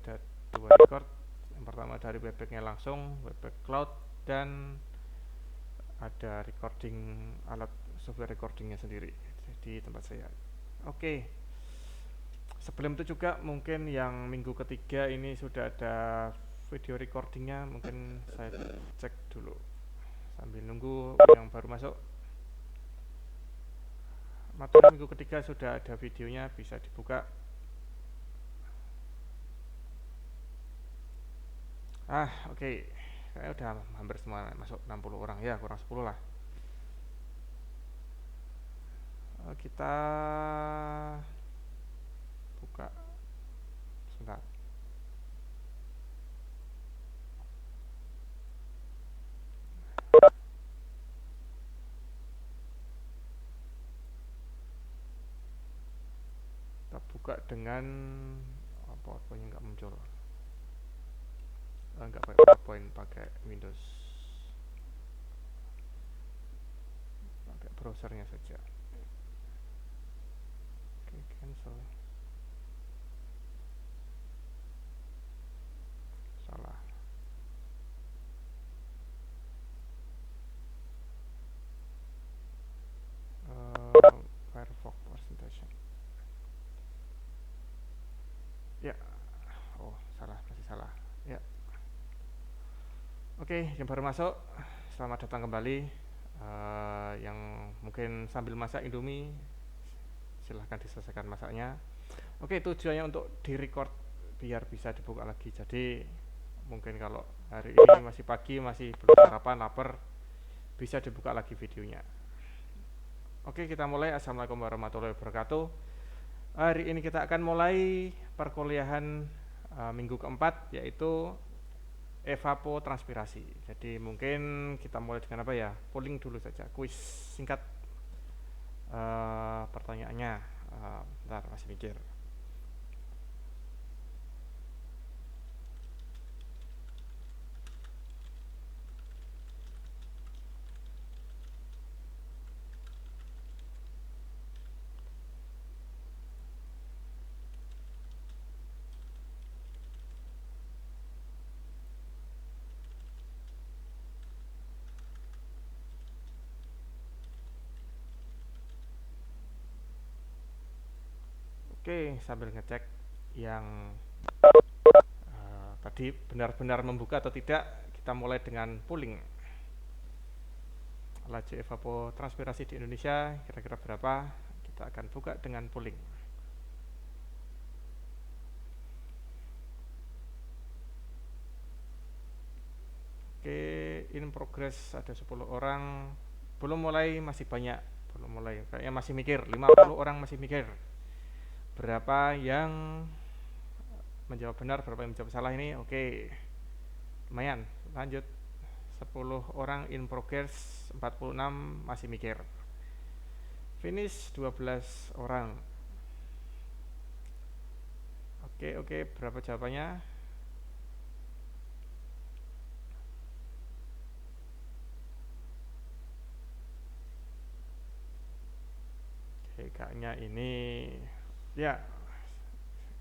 ada 2 record. Yang pertama dari webback-nya langsung, webback cloud, dan ada recording alat software recordingnya sendiri di tempat saya. Oke. Sebelum itu juga mungkin yang minggu ketiga ini sudah ada video recordingnya, mungkin saya cek dulu sambil nunggu yang baru masuk. Materi minggu ketiga sudah ada videonya, bisa dibuka. Oke. Saya udah hampir semua masuk 60 orang ya, kurang 10 lah. Kita buka sebentar. Kita buka dengan PowerPoint nggak muncul. Nggak pakai PowerPoint, pakai Windows, pakai browsernya saja. Oke, cancel. Salah. Firefox presentation. Ya. Salah, masih salah. Ya. Oke, yang baru masuk, selamat datang kembali. Yang mungkin sambil masak Indomie, silahkan diselesaikan masaknya. Oke, tujuannya untuk direcord biar bisa dibuka lagi. Jadi mungkin kalau hari ini masih pagi, masih belum sarapan, lapar, bisa dibuka lagi videonya. Oke, kita mulai. Assalamualaikum warahmatullahi wabarakatuh. Hari ini kita akan mulai perkuliahan minggu keempat, yaitu evapotranspirasi. Jadi mungkin kita mulai dengan apa ya? Polling dulu saja, kuis singkat. Pertanyaannya, bentar, masih mikir. Oke, sambil ngecek yang tadi benar-benar membuka atau tidak, kita mulai dengan polling. Laju evapotranspirasi di Indonesia kira-kira berapa? Kita akan buka dengan polling. Oke, in progress ada 10 orang. Belum mulai, masih banyak. Belum mulai, kayaknya masih mikir. 50 orang masih mikir. Berapa yang menjawab benar, berapa yang menjawab salah ini? Oke, lumayan. Lanjut. 10 orang in progress, 46 masih mikir. Finish 12 orang. Oke, berapa jawabannya? Oke, kayaknya ini ya,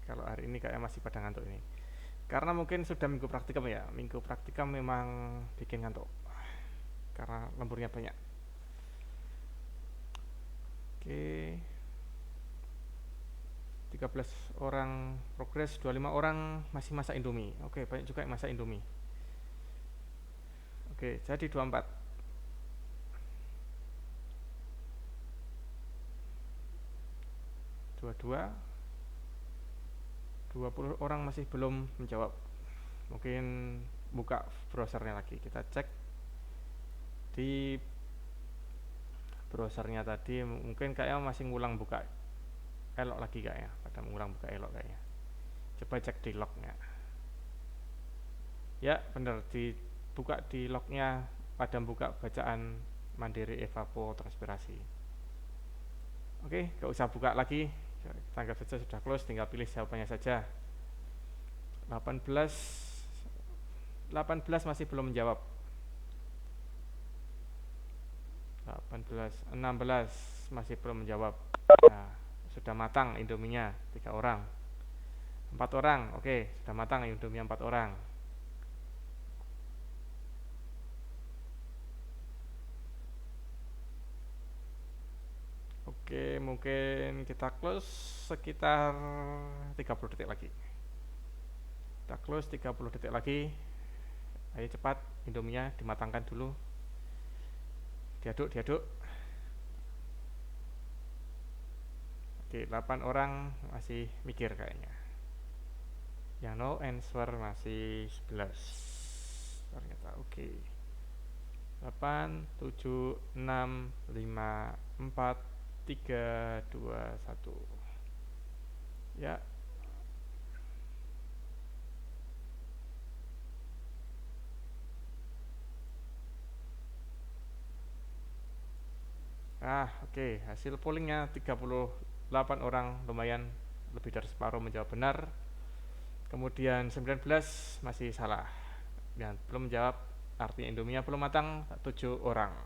kalau hari ini kayaknya masih pada ngantuk ini. Karena mungkin sudah minggu praktikum ya. Minggu praktikum memang bikin ngantuk karena lemburnya banyak. Oke, 13 orang progres, 25 orang masih masak Indomie. Oke, banyak juga yang masak Indomie. Oke, jadi 24. 22. 20 orang masih belum menjawab. Mungkin buka browsernya lagi. Kita cek di browsernya tadi, mungkin kayaknya masih ngulang buka elok lagi kayaknya. Pada ngulang buka elok kayaknya. Coba cek di lognya. Ya, benar, dibuka di lognya pada buka bacaan mandiri evapotranspirasi. Oke, gak usah buka lagi. Kita anggap saja sudah close, tinggal pilih jawabannya saja. 18 masih belum menjawab. 16 masih belum menjawab. Nah, sudah matang Indominya 3 orang. 4 orang. Oke, sudah matang Indomie 4 orang. Oke, mungkin kita close sekitar 30 detik lagi. Kita close 30 detik lagi. Ayo cepat, Indominya dimatangkan dulu. Diaduk. Oke, 8 orang masih mikir kayaknya. Yang no answer masih 11. Ternyata oke. 8, 7, 6, 5, 4, 3, 2, 1. Ya. Oke. Hasil pollingnya 38 orang, lumayan lebih dari separuh menjawab benar. Kemudian 19 masih salah dan belum menjawab, artinya Indominya belum matang, 7 orang.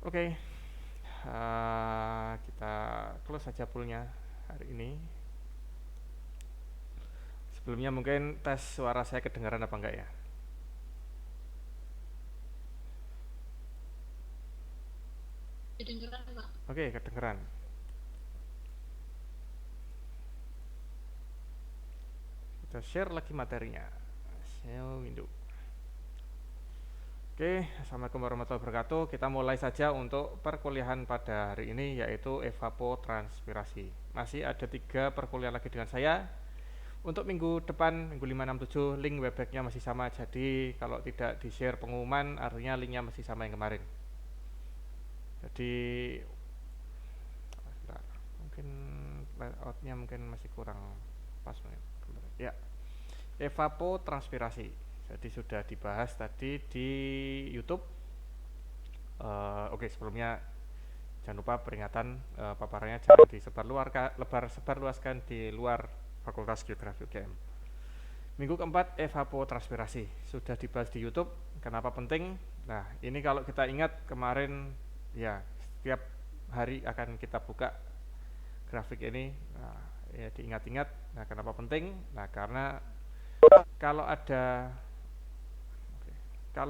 Oke. Kita close saja poolnya hari ini. Sebelumnya mungkin tes suara saya kedengaran apa enggak ya? Kedengeran, Pak. Oke, kedengeran. Kita share lagi materinya. Share window. Oke, assalamualaikum warahmatullahi wabarakatuh. Kita mulai saja untuk perkuliahan pada hari ini, yaitu evapotranspirasi. Masih ada 3 perkuliahan lagi dengan saya. Untuk minggu depan, minggu 5, 6, 7, link webbacknya masih sama. Jadi kalau tidak di share pengumuman, artinya linknya masih sama yang kemarin. Jadi bentar, mungkin layoutnya mungkin masih kurang pas. Ya, evapotranspirasi. Jadi sudah dibahas tadi di YouTube. Oke, sebelumnya jangan lupa peringatan, paparannya jangan sebarluaskan di luar Fakultas Geografi UGM. Minggu keempat, evapotranspirasi sudah dibahas di YouTube. Kenapa penting? Nah, ini kalau kita ingat kemarin, ya setiap hari akan kita buka grafik ini. Nah, ya diingat-ingat. Nah, kenapa penting? Nah, karena kalau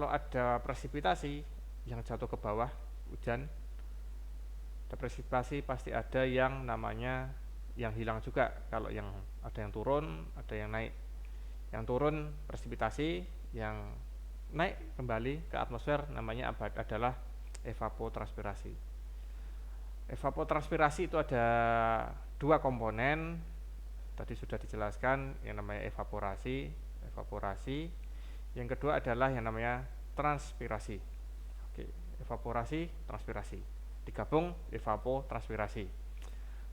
ada presipitasi yang jatuh ke bawah, hujan, ada presipitasi pasti ada yang namanya yang hilang juga. Kalau yang ada yang turun, ada yang naik. Yang turun presipitasi, yang naik kembali ke atmosfer namanya adalah evapotranspirasi. Evapotranspirasi itu ada 2 komponen. Tadi sudah dijelaskan yang namanya evaporasi. Yang kedua adalah yang namanya transpirasi. Oke, evaporasi, transpirasi. Digabung evapotranspirasi.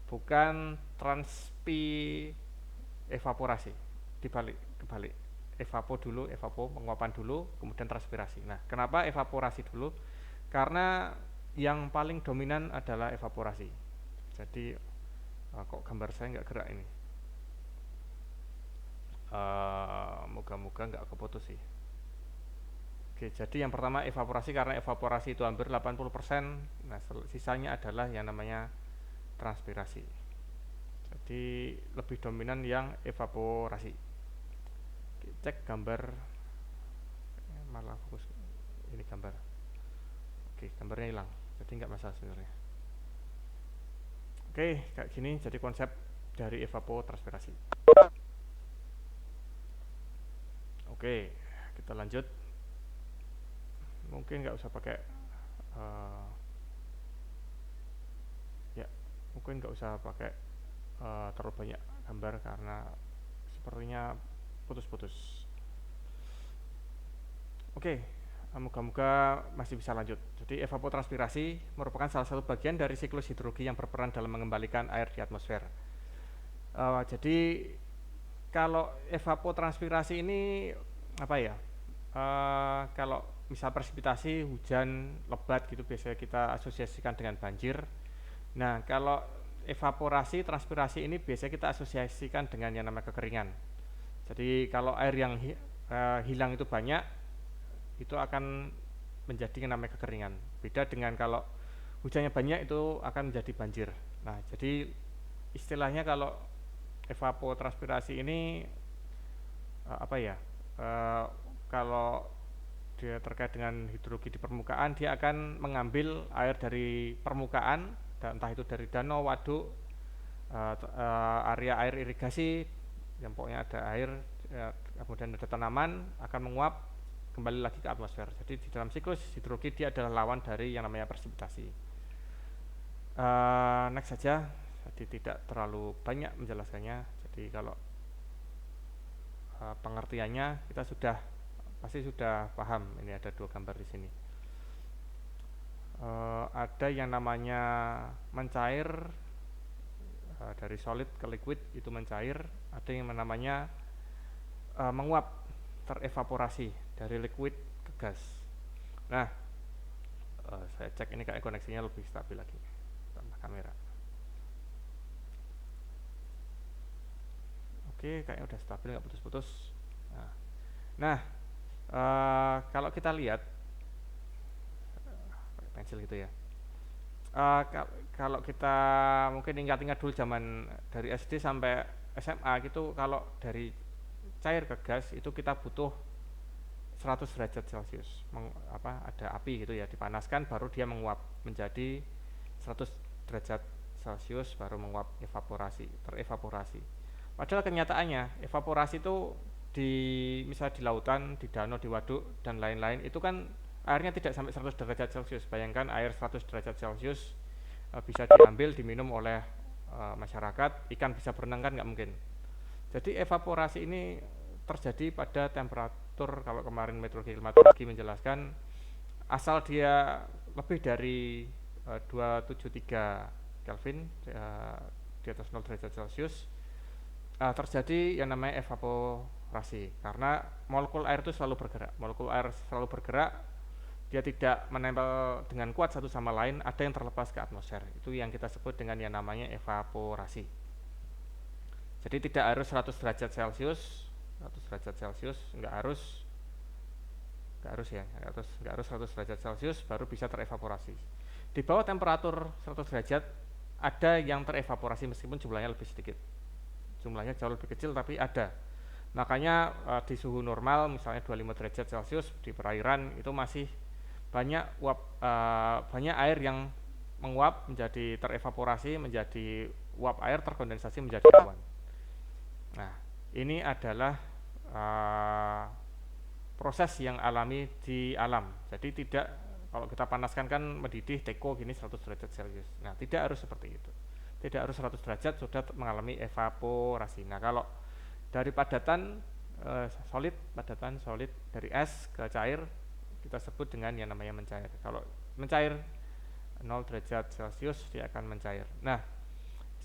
Bukan evaporasi. Kebalik. Evapo penguapan dulu, kemudian transpirasi. Nah, kenapa evaporasi dulu? Karena yang paling dominan adalah evaporasi. Jadi kok gambar saya nggak gerak ini? Moga-moga nggak keputus sih. Oke, jadi yang pertama evaporasi, karena evaporasi itu hampir 80%. Nah, sisanya adalah yang namanya transpirasi. Jadi lebih dominan yang evaporasi. Oke, cek gambar, malah fokus ini gambar. Oke, gambarnya hilang, jadi nggak masalah sebenarnya. Oke, kayak gini jadi konsep dari evapotranspirasi. Oke, kita lanjut. Mungkin nggak usah pakai mungkin nggak usah pakai terlalu banyak gambar karena sepertinya putus-putus. Oke, moga-moga masih bisa lanjut. Jadi evapotranspirasi merupakan salah satu bagian dari siklus hidrologi yang berperan dalam mengembalikan air di atmosfer. Jadi kalau evapotranspirasi ini apa ya? Kalau misal presipitasi, hujan lebat gitu biasanya kita asosiasikan dengan banjir. Nah, kalau evaporasi, transpirasi ini biasanya kita asosiasikan dengan yang namanya kekeringan. Jadi kalau air yang hilang itu banyak, itu akan menjadi yang namanya kekeringan. Beda dengan kalau hujannya banyak, itu akan menjadi banjir. Nah, jadi istilahnya kalau evapotranspirasi ini apa ya? Kalau dia terkait dengan hidrologi di permukaan, dia akan mengambil air dari permukaan, entah itu dari danau, waduk, area air irigasi, yang pokoknya ada air, kemudian ada tanaman, akan menguap kembali lagi ke atmosfer. Jadi di dalam siklus hidrologi dia adalah lawan dari yang namanya presipitasi. Next saja, jadi tidak terlalu banyak menjelaskannya. Jadi kalau pengertiannya kita pasti sudah paham. Ini ada 2 gambar di sini. Ada yang namanya mencair, dari solid ke liquid itu mencair. Ada yang namanya menguap, terevaporasi dari liquid ke gas. Nah, saya cek ini kayak koneksinya lebih stabil lagi. Tambah kamera. Oke, kayaknya udah stabil, nggak putus-putus. Nah, kalau kita lihat pakai pensil gitu ya. Kalau kita mungkin ingat-ingat dulu zaman dari SD sampai SMA gitu, kalau dari cair ke gas itu kita butuh 100 derajat Celcius. Ada api gitu ya, dipanaskan baru dia menguap menjadi 100 derajat Celcius baru menguap, terevaporasi. Padahal kenyataannya evaporasi itu misalnya di lautan, di danau, di waduk dan lain-lain itu kan airnya tidak sampai 100 derajat Celcius. Bayangkan air 100 derajat Celcius bisa diambil, diminum oleh masyarakat, ikan bisa berenang kan nggak mungkin. Jadi evaporasi ini terjadi pada temperatur, kalau kemarin meteorologi klimatologi menjelaskan, asal dia lebih dari 273 Kelvin, di atas 0 derajat Celcius, terjadi yang namanya evaporasi. Karena molekul air itu selalu bergerak, dia tidak menempel dengan kuat satu sama lain, ada yang terlepas ke atmosfer. Itu yang kita sebut dengan yang namanya evaporasi. Jadi tidak harus 100 derajat Celcius, nggak harus 100 derajat Celcius baru bisa terevaporasi. Di bawah temperatur 100 derajat ada yang terevaporasi meskipun jumlahnya lebih sedikit. Jumlahnya jauh lebih kecil tapi ada. Makanya di suhu normal misalnya 25 derajat Celcius di perairan itu masih banyak air yang menguap menjadi terevaporasi, menjadi uap air terkondensasi menjadi awan. Nah, ini adalah proses yang alami di alam. Jadi tidak, kalau kita panaskan kan mendidih teko gini 100 derajat Celcius. Nah, tidak harus seperti itu. Tidak harus 100 derajat sudah mengalami evaporasi. Nah, kalau dari padatan solid dari es ke cair kita sebut dengan yang namanya mencair. Kalau mencair 0 derajat Celcius dia akan mencair. Nah,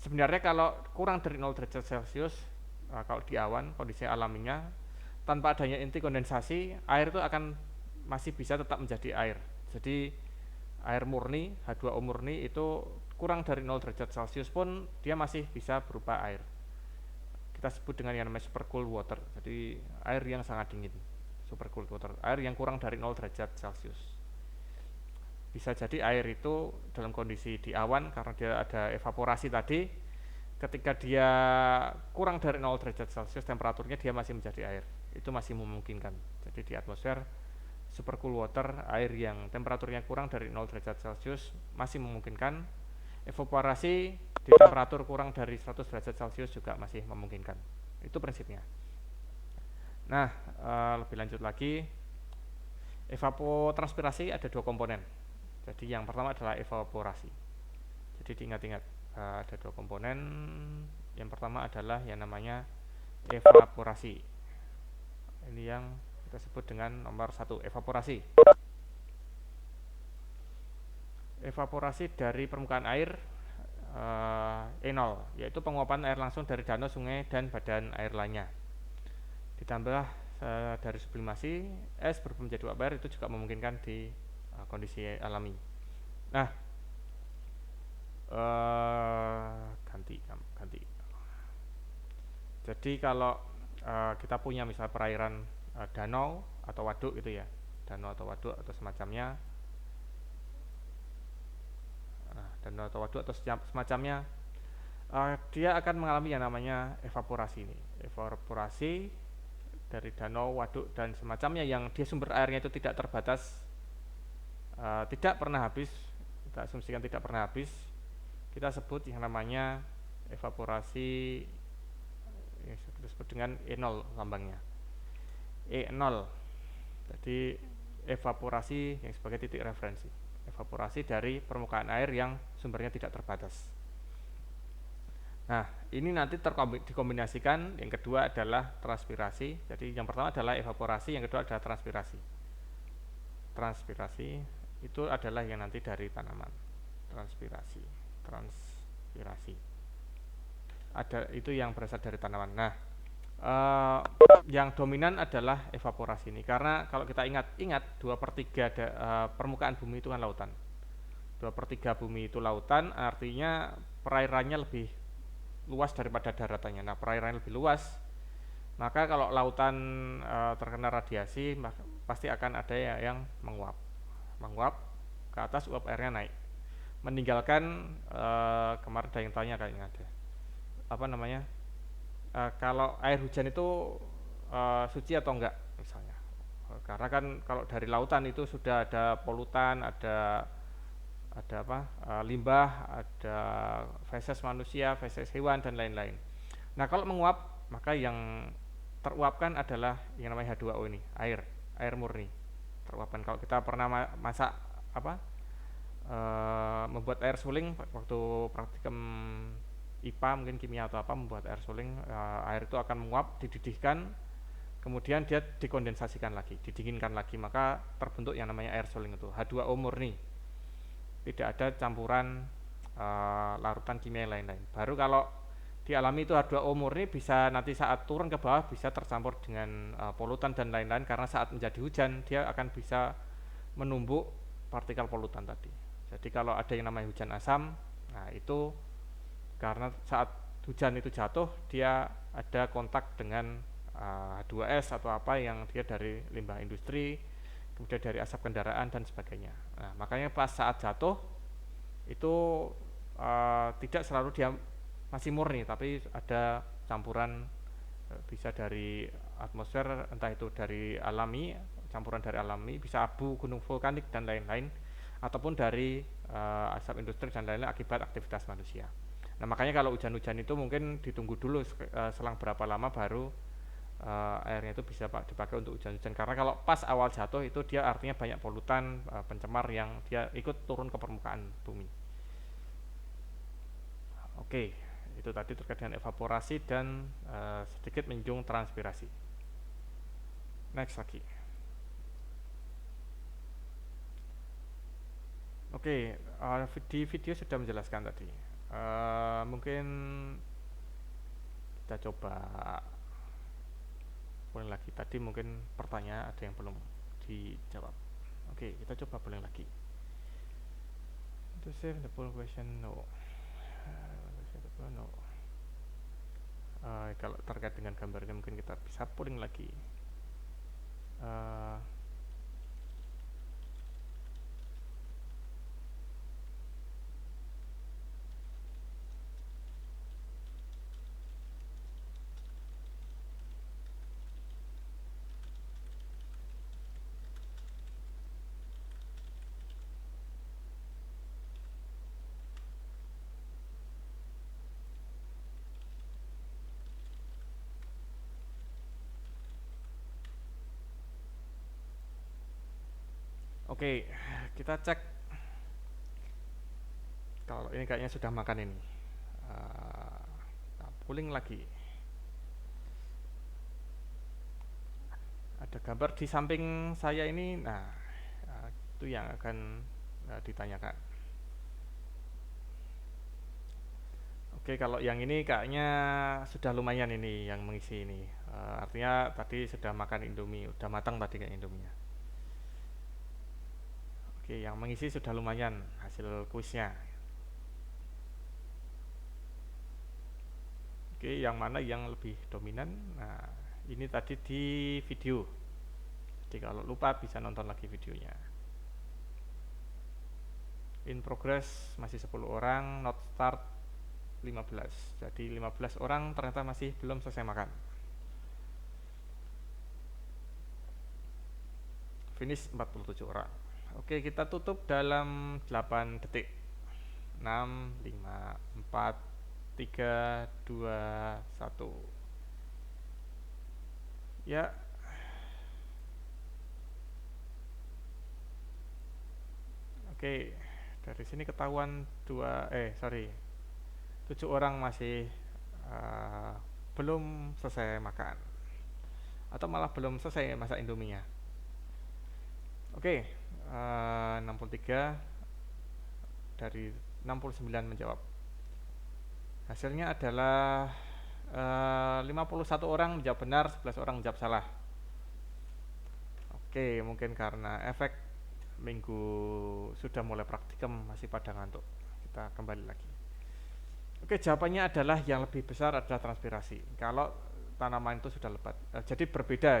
sebenarnya kalau kurang dari 0 derajat Celcius, kalau di awan kondisi alaminya tanpa adanya inti kondensasi, air itu akan masih bisa tetap menjadi air. Jadi air murni, H2O murni itu kurang dari 0 derajat Celcius pun dia masih bisa berupa air. Kita sebut dengan yang namanya super cool water. Jadi air yang sangat dingin, super cool water, air yang kurang dari 0 derajat Celcius. Bisa jadi air itu dalam kondisi di awan karena dia ada evaporasi tadi, ketika dia kurang dari 0 derajat Celcius temperaturnya dia masih menjadi air. Itu masih memungkinkan. Jadi di atmosfer super cool water, air yang temperaturnya kurang dari 0 derajat Celcius masih memungkinkan. Evaporasi di temperatur kurang dari 100 derajat Celcius juga masih memungkinkan. Itu prinsipnya. Nah, lebih lanjut lagi, evapotranspirasi ada 2 komponen. Jadi yang pertama adalah evaporasi. Jadi diingat-ingat, ada 2 komponen. Yang pertama adalah yang namanya evaporasi. Ini yang kita sebut dengan nomor 1, evaporasi. Evaporasi dari permukaan air E0, yaitu penguapan air langsung dari danau, sungai, dan badan air lainnya. Ditambah dari sublimasi, es berubah menjadi uap air, itu juga memungkinkan di kondisi alami. Nah, ganti. Jadi kalau kita punya misalnya perairan danau atau waduk gitu ya, danau atau waduk atau semacamnya, Dia akan mengalami yang namanya evaporasi ini. Evaporasi dari danau, waduk dan semacamnya yang dia sumber airnya itu tidak terbatas, tidak pernah habis. Kita asumsikan tidak pernah habis. Kita sebut yang namanya evaporasi, yang kita sebut dengan E0 lambangnya. E0. Jadi evaporasi yang sebagai titik referensi. Evaporasi dari permukaan air yang sumbernya tidak terbatas. Nah, ini nanti dikombinasikan. Yang kedua adalah transpirasi. Jadi yang pertama adalah evaporasi, yang kedua adalah transpirasi. Transpirasi itu adalah yang nanti dari tanaman. Transpirasi ada itu yang berasal dari tanaman. Nah, yang dominan adalah evaporasi ini, karena kalau kita ingat 2/3 permukaan bumi itu kan lautan. 2/3 bumi itu lautan, artinya perairannya lebih luas daripada daratannya. Nah, perairannya lebih luas, maka kalau lautan terkena radiasi, maka pasti akan ada yang menguap ke atas, uap airnya naik, meninggalkan kemarin ada yang tanya kayaknya ada apa namanya, kalau air hujan itu suci atau enggak misalnya. Karena kan kalau dari lautan itu sudah ada polutan, ada apa, limbah, ada feses manusia, feses hewan dan lain-lain. Nah, kalau menguap, maka yang teruapkan adalah yang namanya H2O ini, air murni teruapkan. Kalau kita pernah masak apa, membuat air suling waktu praktikum IPA mungkin kimia atau apa, membuat air suling, air itu akan menguap, dididihkan, kemudian dia dikondensasikan lagi, didinginkan lagi, maka terbentuk yang namanya air suling itu H2O murni, tidak ada campuran larutan kimia lain-lain. Baru kalau dialami itu H2O murni, bisa nanti saat turun ke bawah bisa tercampur dengan polutan dan lain-lain, karena saat menjadi hujan dia akan bisa menumbuk partikel polutan tadi. Jadi kalau ada yang namanya hujan asam, nah itu karena saat hujan itu jatuh dia ada kontak dengan H2S atau apa yang dia dari limbah industri, kemudian dari asap kendaraan dan sebagainya. Nah, makanya pas saat jatuh itu tidak selalu dia masih murni, tapi ada campuran, bisa dari atmosfer, entah itu dari alami, campuran dari alami, bisa abu gunung vulkanik dan lain-lain, ataupun dari asap industri dan lain-lain akibat aktivitas manusia. Nah, makanya kalau hujan-hujan itu mungkin ditunggu dulu selang berapa lama baru airnya itu bisa dipakai untuk hujan-hujan, karena kalau pas awal jatuh itu dia artinya banyak polutan, pencemar yang dia ikut turun ke permukaan bumi. Oke, itu tadi terkait dengan evaporasi dan sedikit menyinggung transpirasi. Next lagi. Oke, di video sudah menjelaskan tadi. Mungkin kita coba boleh lagi. Tadi mungkin pertanyaan ada yang belum dijawab. Oke, kita coba boleh lagi. To save the poll question, no. No. Kalau terkait dengan gambarnya mungkin kita bisa pulling lagi. Oke, kita cek. Kalau ini kayaknya sudah makan ini. Pulling lagi. Ada gambar di samping saya ini. Nah, itu yang akan ditanyakan. Oke, kalau yang ini kayaknya sudah lumayan ini yang mengisi ini. Artinya tadi sudah makan Indomie, udah matang tadi kayak Indominya. Oke, yang mengisi sudah lumayan hasil kuisnya. Oke, yang mana yang lebih dominan? Nah, ini tadi di video. Jadi kalau lupa bisa nonton lagi videonya. In progress masih 10 orang, not start 15. Jadi 15 orang ternyata masih belum selesai makan. Finish 47 orang. Oke, kita tutup dalam 8 detik. 6, 5, 4, 3, 2, 1. Ya. Oke, dari sini ketahuan 7 orang masih belum selesai makan, atau malah belum selesai masak indominya. Oke, 63 dari 69 menjawab. Hasilnya adalah 51 orang menjawab benar, 11 orang menjawab salah. Oke, mungkin karena efek minggu sudah mulai praktikum masih pada ngantuk. Kita kembali lagi. Oke, jawabannya adalah yang lebih besar adalah transpirasi. Kalau tanaman itu sudah lebat, jadi berbeda.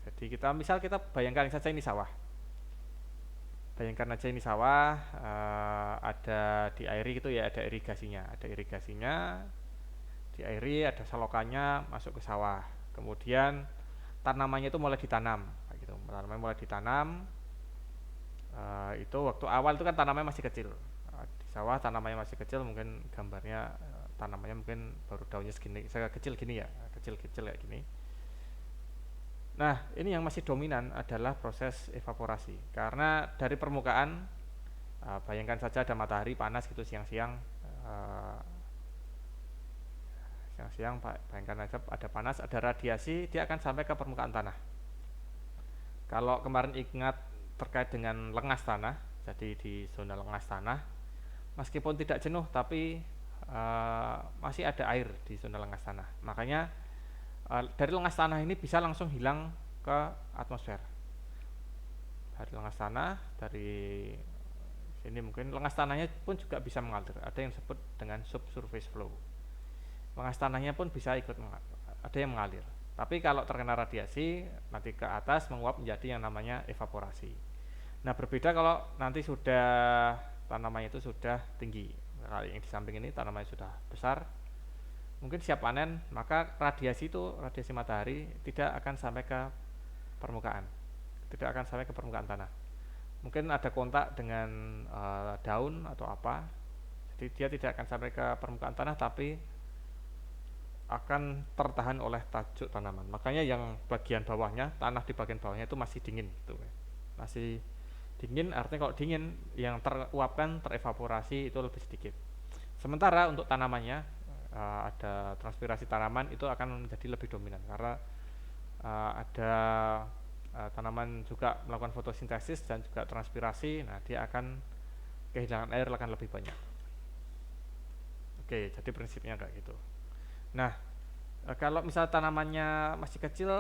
Jadi kita bayangkan saja ini sawah. Bayangkan aja ini sawah, ada diairi gitu ya, ada irigasinya, diairi, ada selokannya masuk ke sawah. Kemudian tanamannya itu mulai ditanam, gitu. Tanamannya mulai ditanam. Itu waktu awal itu kan tanamannya masih kecil. Di sawah tanamannya masih kecil, mungkin gambarnya tanamannya mungkin baru daunnya segini, kecil gini ya, kecil-kecil kayak gini. Nah, ini yang masih dominan adalah proses evaporasi. Karena dari permukaan, bayangkan saja ada matahari panas gitu siang-siang, bayangkan aja ada panas, ada radiasi, dia akan sampai ke permukaan tanah. Kalau kemarin ingat terkait dengan lengas tanah, jadi di zona lengas tanah, meskipun tidak jenuh tapi masih ada air di zona lengas tanah. Makanya dari lengas tanah ini bisa langsung hilang ke atmosfer. Dari lengas tanah, dari sini mungkin lengas tanahnya pun juga bisa mengalir. Ada yang disebut dengan subsurface flow. Lengas tanahnya pun bisa ada yang mengalir. Tapi kalau terkena radiasi, nanti ke atas menguap menjadi yang namanya evaporasi. Nah, berbeda kalau nanti sudah tanamannya itu sudah tinggi. Kalau yang di samping ini tanamannya sudah besar, mungkin siap panen, maka radiasi matahari tidak akan sampai ke permukaan, tanah. Mungkin ada kontak dengan daun atau apa, jadi dia tidak akan sampai ke permukaan tanah, tapi akan tertahan oleh tajuk tanaman. Makanya yang bagian bawahnya, tanah di bagian bawahnya itu masih dingin, gitu. Masih dingin, artinya kalau dingin, yang teruapkan, terevaporasi itu lebih sedikit. Sementara untuk tanamannya, ada transpirasi tanaman itu akan menjadi lebih dominan karena ada tanaman juga melakukan fotosintesis dan juga transpirasi. Nah, dia akan kehilangan air akan lebih banyak. Oke, jadi prinsipnya kayak gitu. Nah, kalau misal tanamannya masih kecil,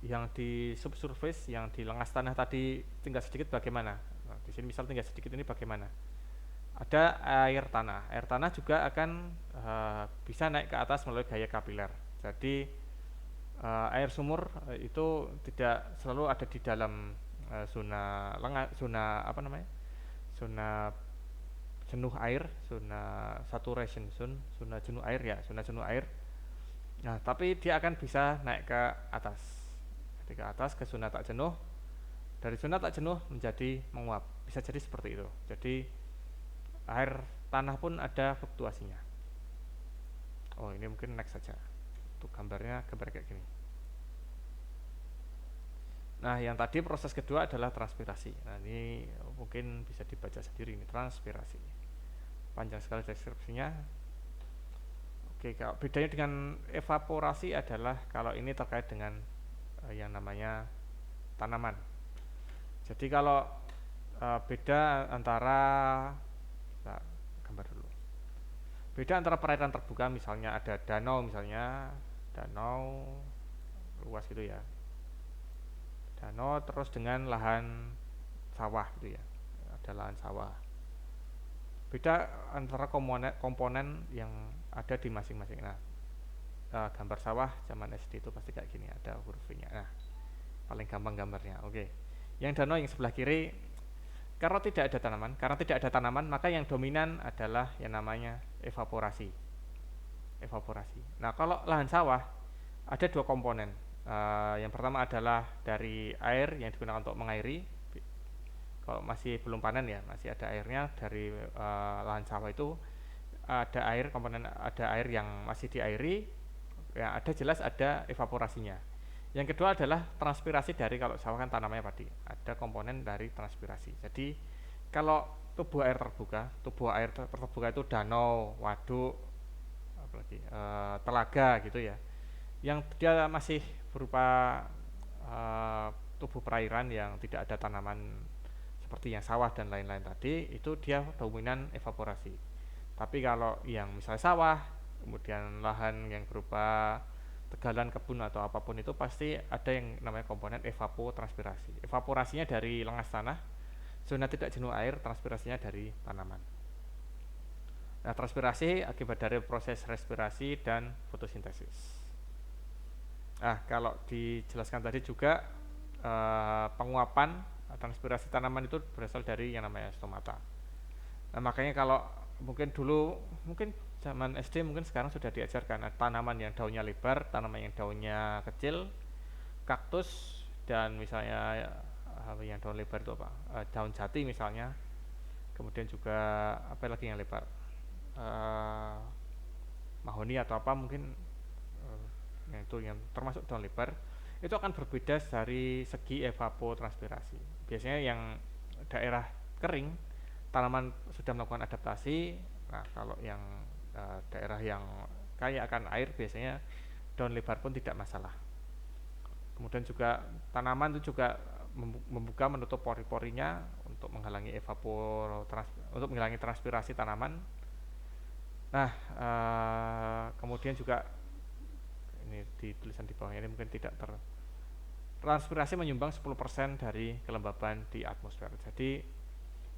yang di subsurface, yang di lengas tanah tadi tinggal sedikit, bagaimana? Nah, di sini misal tinggal sedikit ini bagaimana? Ada air tanah juga akan bisa naik ke atas melalui gaya kapiler. Jadi air sumur itu tidak selalu ada di dalam zona jenuh air, zona saturation zone, zona jenuh air. Nah, tapi dia akan bisa naik ke atas. Jadi ke atas ke zona tak jenuh. Dari zona tak jenuh menjadi menguap. Bisa jadi seperti itu. Jadi air tanah pun ada fluktuasinya. Oh, ini mungkin next saja. Untuk gambar kayak gini. Nah, yang tadi proses kedua adalah transpirasi. Nah, ini mungkin bisa dibaca sendiri ini, transpirasi. Panjang sekali deskripsinya. Oke, kalau bedanya dengan evaporasi adalah kalau ini terkait dengan yang namanya tanaman. Jadi kalau beda antara gambar dulu. Beda antara perairan terbuka, misalnya ada danau luas gitu ya. Danau terus dengan lahan sawah gitu ya. Ada lahan sawah. Beda antara komponen yang ada di masing-masing. Nah, gambar sawah zaman SD itu pasti kayak gini, ada huruf V-nya. Nah, paling gampang gambarnya. Oke. Yang danau yang sebelah kiri, karena tidak ada tanaman, maka yang dominan adalah yang namanya evaporasi. evaporasi. Nah, kalau lahan sawah ada dua komponen. Yang pertama adalah dari air yang digunakan untuk mengairi. Kalau masih belum panen ya, masih ada airnya dari lahan sawah itu ada air, komponen ada air yang masih diairi, ya ada jelas ada evaporasinya. Yang kedua adalah transpirasi dari, kalau sawah kan tanamannya padi, ada komponen dari transpirasi. Jadi kalau tubuh air terbuka itu danau, waduk, apalagi telaga gitu ya, yang dia masih berupa uh, tubuh perairan yang tidak ada tanaman seperti yang sawah dan lain-lain tadi, itu dia dominan evaporasi. Tapi kalau yang misalnya sawah, kemudian lahan yang berupa tegalan kebun atau apapun, itu pasti ada yang namanya komponen evapotranspirasi. Evaporasinya dari lengas tanah, zona tidak jenuh air, transpirasinya dari tanaman. Nah, transpirasi akibat dari proses respirasi dan fotosintesis. Nah, kalau dijelaskan tadi juga penguapan transpirasi tanaman itu berasal dari yang namanya stomata. Nah, makanya kalau mungkin dulu, mungkin zaman SD, mungkin sekarang sudah diajarkan tanaman yang daunnya lebar, tanaman yang daunnya kecil, kaktus, dan misalnya yang daun lebar itu apa? Daun jati misalnya. Kemudian juga apa lagi yang lebar? Mahoni atau apa mungkin, yang itu yang termasuk daun lebar, itu akan berbeda dari segi evapotranspirasi. Biasanya yang daerah kering, tanaman sudah melakukan adaptasi. Nah, kalau yang daerah yang kaya akan air, biasanya daun lebar pun tidak masalah. Kemudian juga tanaman itu juga membuka menutup pori-porinya untuk menghalangi untuk menghalangi transpirasi tanaman. Nah, kemudian juga ini di tulisan di bawahnya ini mungkin tidak transpirasi menyumbang 10% dari kelembaban di atmosfer. Jadi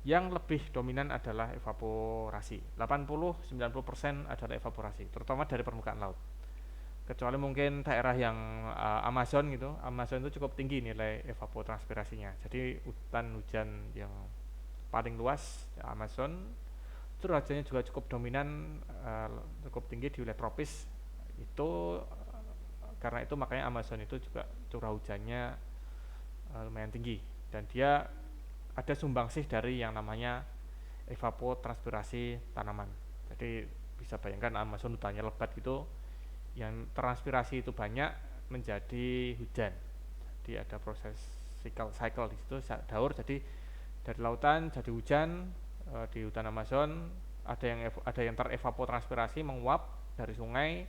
yang lebih dominan adalah evaporasi. 80-90% adalah evaporasi, terutama dari permukaan laut. Kecuali mungkin daerah yang Amazon gitu. Amazon itu cukup tinggi nilai evapotranspirasinya. Jadi hujan yang paling luas Amazon, curah hujannya juga cukup dominan, cukup tinggi di wilayah tropis. Itu karena itu makanya Amazon itu juga curah hujannya lumayan tinggi, dan dia ada sumbangsih dari yang namanya evapotranspirasi tanaman. Jadi bisa bayangkan Amazon hutannya lebat gitu, yang transpirasi itu banyak menjadi hujan. Jadi ada proses cycle di situ, daur, jadi dari lautan jadi hujan. Di hutan Amazon ada yang terevapotranspirasi, menguap dari sungai,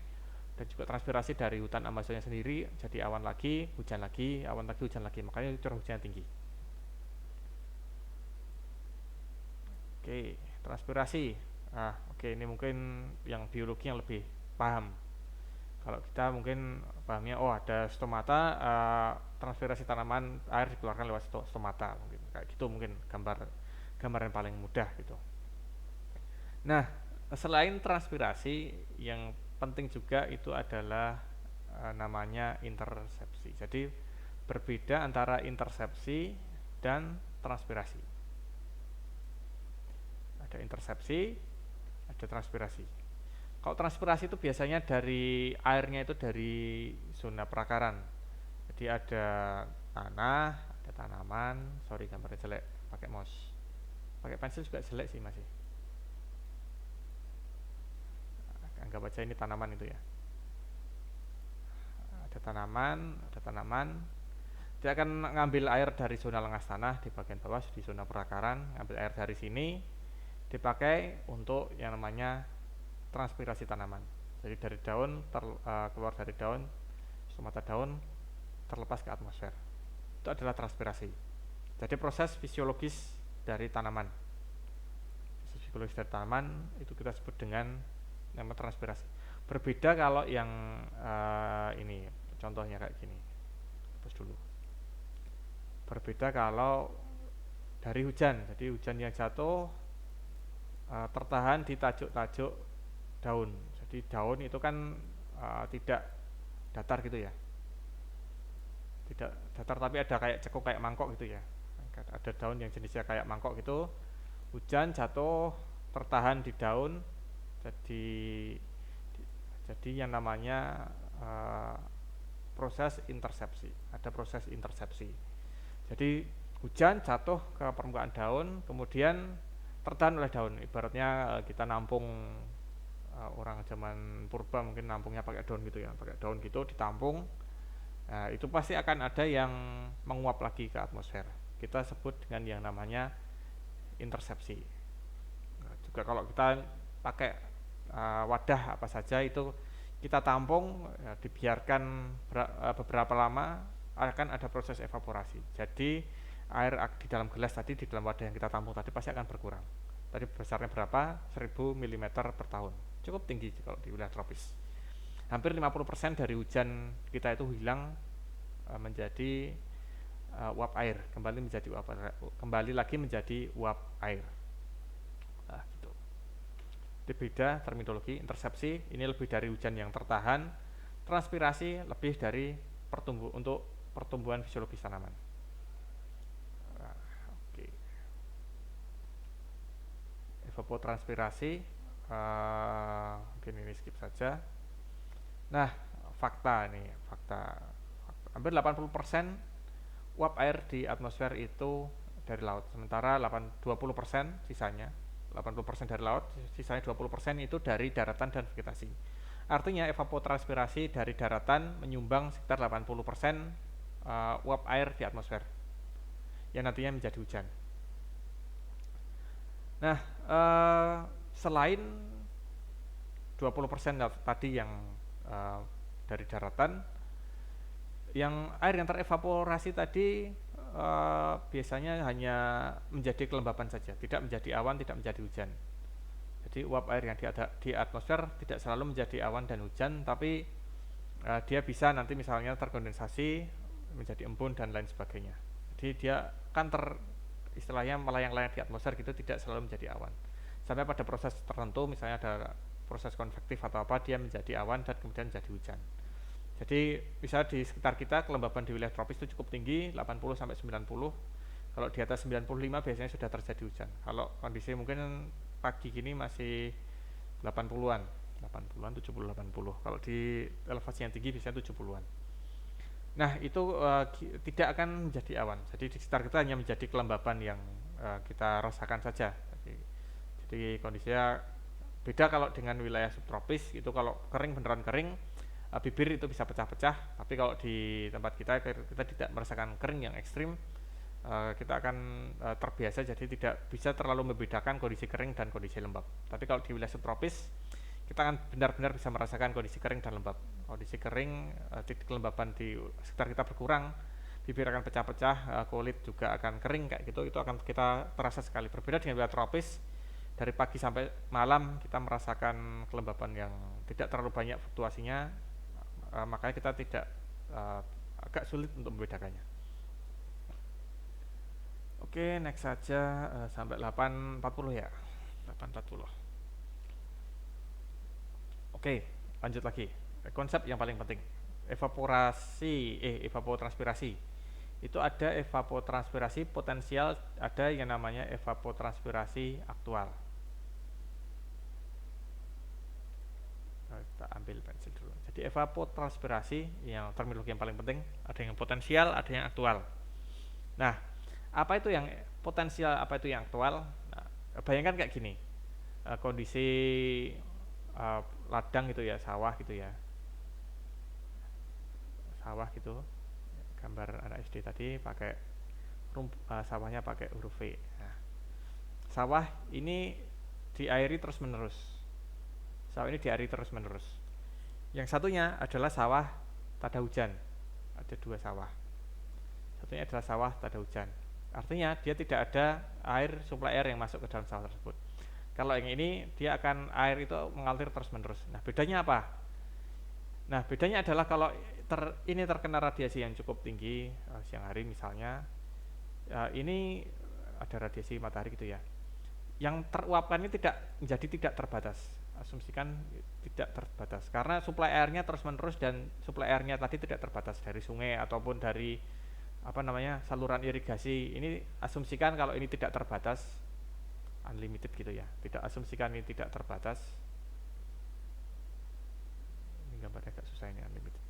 dan juga transpirasi dari hutan Amazonnya sendiri jadi awan lagi, hujan lagi, awan lagi, hujan lagi. Makanya curah hujan tinggi. Oke, transpirasi. Oke, ini mungkin yang biologi yang lebih paham. Kalau kita mungkin pahamnya, ada stomata, transpirasi tanaman, air dikeluarkan lewat stomata, mungkin kayak gitu, mungkin gambaran paling mudah gitu. Nah, selain transpirasi, yang penting juga itu adalah namanya intersepsi. Jadi berbeda antara intersepsi dan transpirasi. Ada intersepsi, ada transpirasi. Kalau transpirasi itu biasanya dari airnya itu dari zona perakaran. Jadi ada tanah, ada tanaman. Sorry, gambarnya jelek, pakai mouse. Pakai pensil juga jelek sih masih. Anggap aja ini tanaman itu ya. Ada tanaman. Dia akan ngambil air dari zona lengas tanah di bagian bawah di zona perakaran, ngambil air dari sini, dipakai untuk yang namanya transpirasi tanaman. Jadi dari daun keluar dari daun, stomata daun terlepas ke atmosfer. Itu adalah transpirasi. Jadi proses fisiologis dari tanaman. Proses fisiologis dari tanaman itu kita sebut dengan nama transpirasi. Berbeda kalau yang ini contohnya kayak gini. Hapus dulu. Berbeda kalau dari hujan. Jadi hujan yang jatuh tertahan di tajuk-tajuk daun. Jadi daun itu kan tidak datar gitu ya. Tidak datar tapi ada kayak cekuk, kayak mangkok gitu ya. Ada daun yang jenisnya kayak mangkok gitu. Hujan jatuh tertahan di daun, jadi Jadi yang namanya proses intersepsi, ada proses intersepsi. Jadi hujan jatuh ke permukaan daun, kemudian tertahan oleh daun. Ibaratnya kita nampung, orang zaman purba mungkin nampungnya pakai daun gitu ya, pakai daun gitu ditampung. Nah, itu pasti akan ada yang menguap lagi ke atmosfer. Kita sebut dengan yang namanya intersepsi. Nah, juga kalau kita pakai wadah apa saja itu kita tampung, ya, dibiarkan beberapa lama akan ada proses evaporasi. Jadi air di dalam gelas tadi, di dalam wadah yang kita tampung tadi pasti akan berkurang. Tadi besarnya berapa? 1000 mm per tahun. Cukup tinggi kalau di wilayah tropis. Hampir 50% dari hujan kita itu hilang menjadi uap air, kembali lagi menjadi uap air. Nah, gitu. Itu beda terminologi. Intersepsi ini lebih dari hujan yang tertahan, transpirasi lebih dari untuk pertumbuhan fisiologis tanaman. Nah, oke. Evapotranspirasi, mungkin ini skip saja. Nah, fakta. Hampir 80% uap air di atmosfer itu dari laut, sementara 20% sisanya, 80% dari laut, sisanya 20% itu dari daratan dan vegetasi. Artinya evapotranspirasi dari daratan menyumbang sekitar 80% uap air di atmosfer yang nantinya menjadi hujan. Nah, selain 20% tadi yang dari daratan, yang air yang terevaporasi tadi biasanya hanya menjadi kelembapan saja, tidak menjadi awan, tidak menjadi hujan. Jadi uap air yang di atmosfer tidak selalu menjadi awan dan hujan, tapi dia bisa nanti misalnya terkondensasi menjadi embun dan lain sebagainya. Jadi dia kan istilahnya melayang-layang di atmosfer gitu, tidak selalu menjadi awan. Sampai pada proses tertentu, misalnya ada proses konvektif atau apa, dia menjadi awan dan kemudian menjadi hujan. Jadi bisa di sekitar kita kelembapan di wilayah tropis itu cukup tinggi, 80 sampai 90. Kalau di atas 95 biasanya sudah terjadi hujan. Kalau kondisi mungkin pagi gini masih 80-an, 70, 80. Kalau di elevasi yang tinggi biasanya 70-an. Nah, itu tidak akan menjadi awan. Jadi di sekitar kita hanya menjadi kelembapan yang kita rasakan saja. Jadi kondisinya beda kalau dengan wilayah subtropis. Itu kalau kering, beneran kering, bibir itu bisa pecah-pecah. Tapi kalau di tempat kita tidak merasakan kering yang ekstrim. Kita akan terbiasa, jadi tidak bisa terlalu membedakan kondisi kering dan kondisi lembab. Tapi kalau di wilayah subtropis kita akan benar-benar bisa merasakan kondisi kering dan lembab. Kondisi kering, titik kelembaban di sekitar kita berkurang, bibir akan pecah-pecah, kulit juga akan kering kayak gitu. Itu akan kita terasa sekali. Berbeda dengan wilayah tropis, dari pagi sampai malam kita merasakan kelembaban yang tidak terlalu banyak fluktuasinya, makanya kita tidak agak sulit untuk membedakannya. Oke, next saja sampai 840 ya. 840. Oke, lanjut lagi. Konsep yang paling penting. Evapotranspirasi. Itu ada evapotranspirasi potensial, ada yang namanya evapotranspirasi aktual. Kita ambil pensil dulu. Jadi evapotranspirasi yang terminologi yang paling penting, ada yang potensial, ada yang aktual. Nah, apa itu yang potensial, apa itu yang aktual? Nah, bayangkan kayak gini, kondisi ladang gitu ya, sawah gitu ya, sawah gitu, gambar anak SD tadi pakai sawahnya pakai huruf V. Nah, sawah ini diairi terus menerus, Yang satunya adalah sawah tada hujan, ada dua sawah. Satunya adalah sawah tada hujan. Artinya dia tidak ada suplai air yang masuk ke dalam sawah tersebut. Kalau yang ini dia akan air itu mengalir terus menerus. Nah, bedanya apa? Nah, bedanya adalah kalau ini terkena radiasi yang cukup tinggi, siang hari misalnya, ini ada radiasi matahari gitu ya. Yang teruapkan ini tidak terbatas. Asumsikan tidak terbatas karena suplai airnya terus menerus, dan suplai airnya tadi tidak terbatas dari sungai ataupun dari saluran irigasi. Ini asumsikan kalau ini tidak terbatas, unlimited gitu ya. Tidak asumsikan ini tidak terbatas. gambarnya agak susah ini unlimited.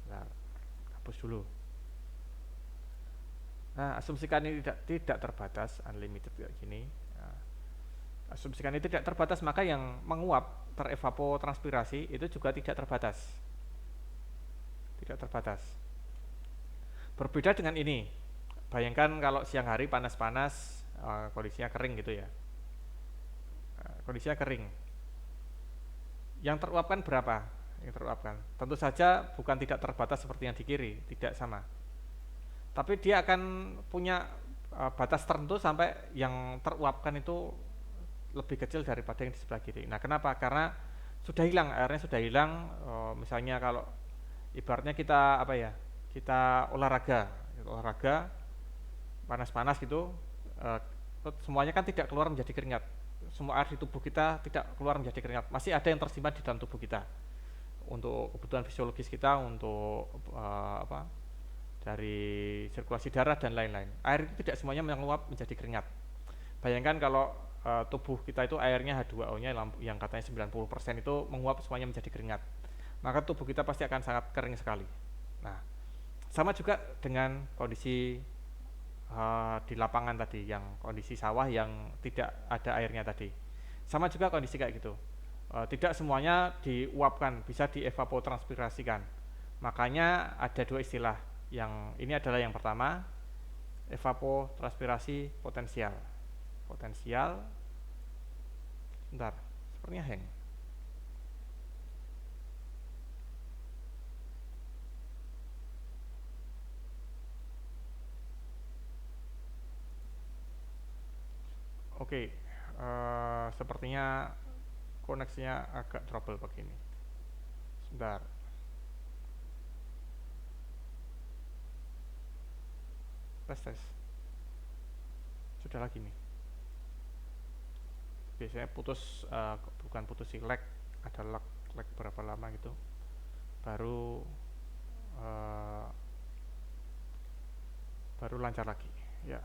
Nah, hapus dulu. Nah, asumsikan ini tidak terbatas, unlimited kayak gini. Nah, asumsikan ini tidak terbatas, maka yang menguap terevapotranspirasi itu juga tidak terbatas. Tidak terbatas. Berbeda dengan ini. Bayangkan kalau siang hari panas-panas, kondisinya kering gitu ya. Kondisinya kering. Yang teruapkan berapa? Yang teruapkan. Tentu saja bukan tidak terbatas seperti yang di kiri, tidak sama. Tapi dia akan punya batas tertentu sampai yang teruapkan itu lebih kecil daripada yang di sebelah kiri. Nah, kenapa? Karena sudah hilang, airnya sudah hilang. Misalnya kalau ibaratnya kita apa ya? Kita olahraga panas-panas gitu, semuanya kan tidak keluar menjadi keringat. Semua air di tubuh kita tidak keluar menjadi keringat. Masih ada yang tersimpan di dalam tubuh kita. Untuk kebutuhan fisiologis kita, untuk dari sirkulasi darah dan lain-lain. Air itu tidak semuanya menguap menjadi keringat. Bayangkan kalau tubuh kita itu airnya H2O-nya yang katanya 90% itu menguap semuanya menjadi keringat. Maka tubuh kita pasti akan sangat kering sekali. Nah, sama juga dengan kondisi di lapangan tadi, yang kondisi sawah yang tidak ada airnya tadi. Sama juga kondisi kayak gitu. Tidak semuanya diuapkan, bisa dievapotranspirasikan. Makanya ada dua istilah. Yang ini adalah yang pertama, evapotranspirasi potensial. Potensial, bentar, sepertinya hang. Oke, sepertinya koneksinya agak trouble begini. Sebentar. Tes. Sudah lagi nih. Biasanya putus, bukan putus sih, lag. Ada lag berapa lama gitu. Baru lancar lagi. Ya.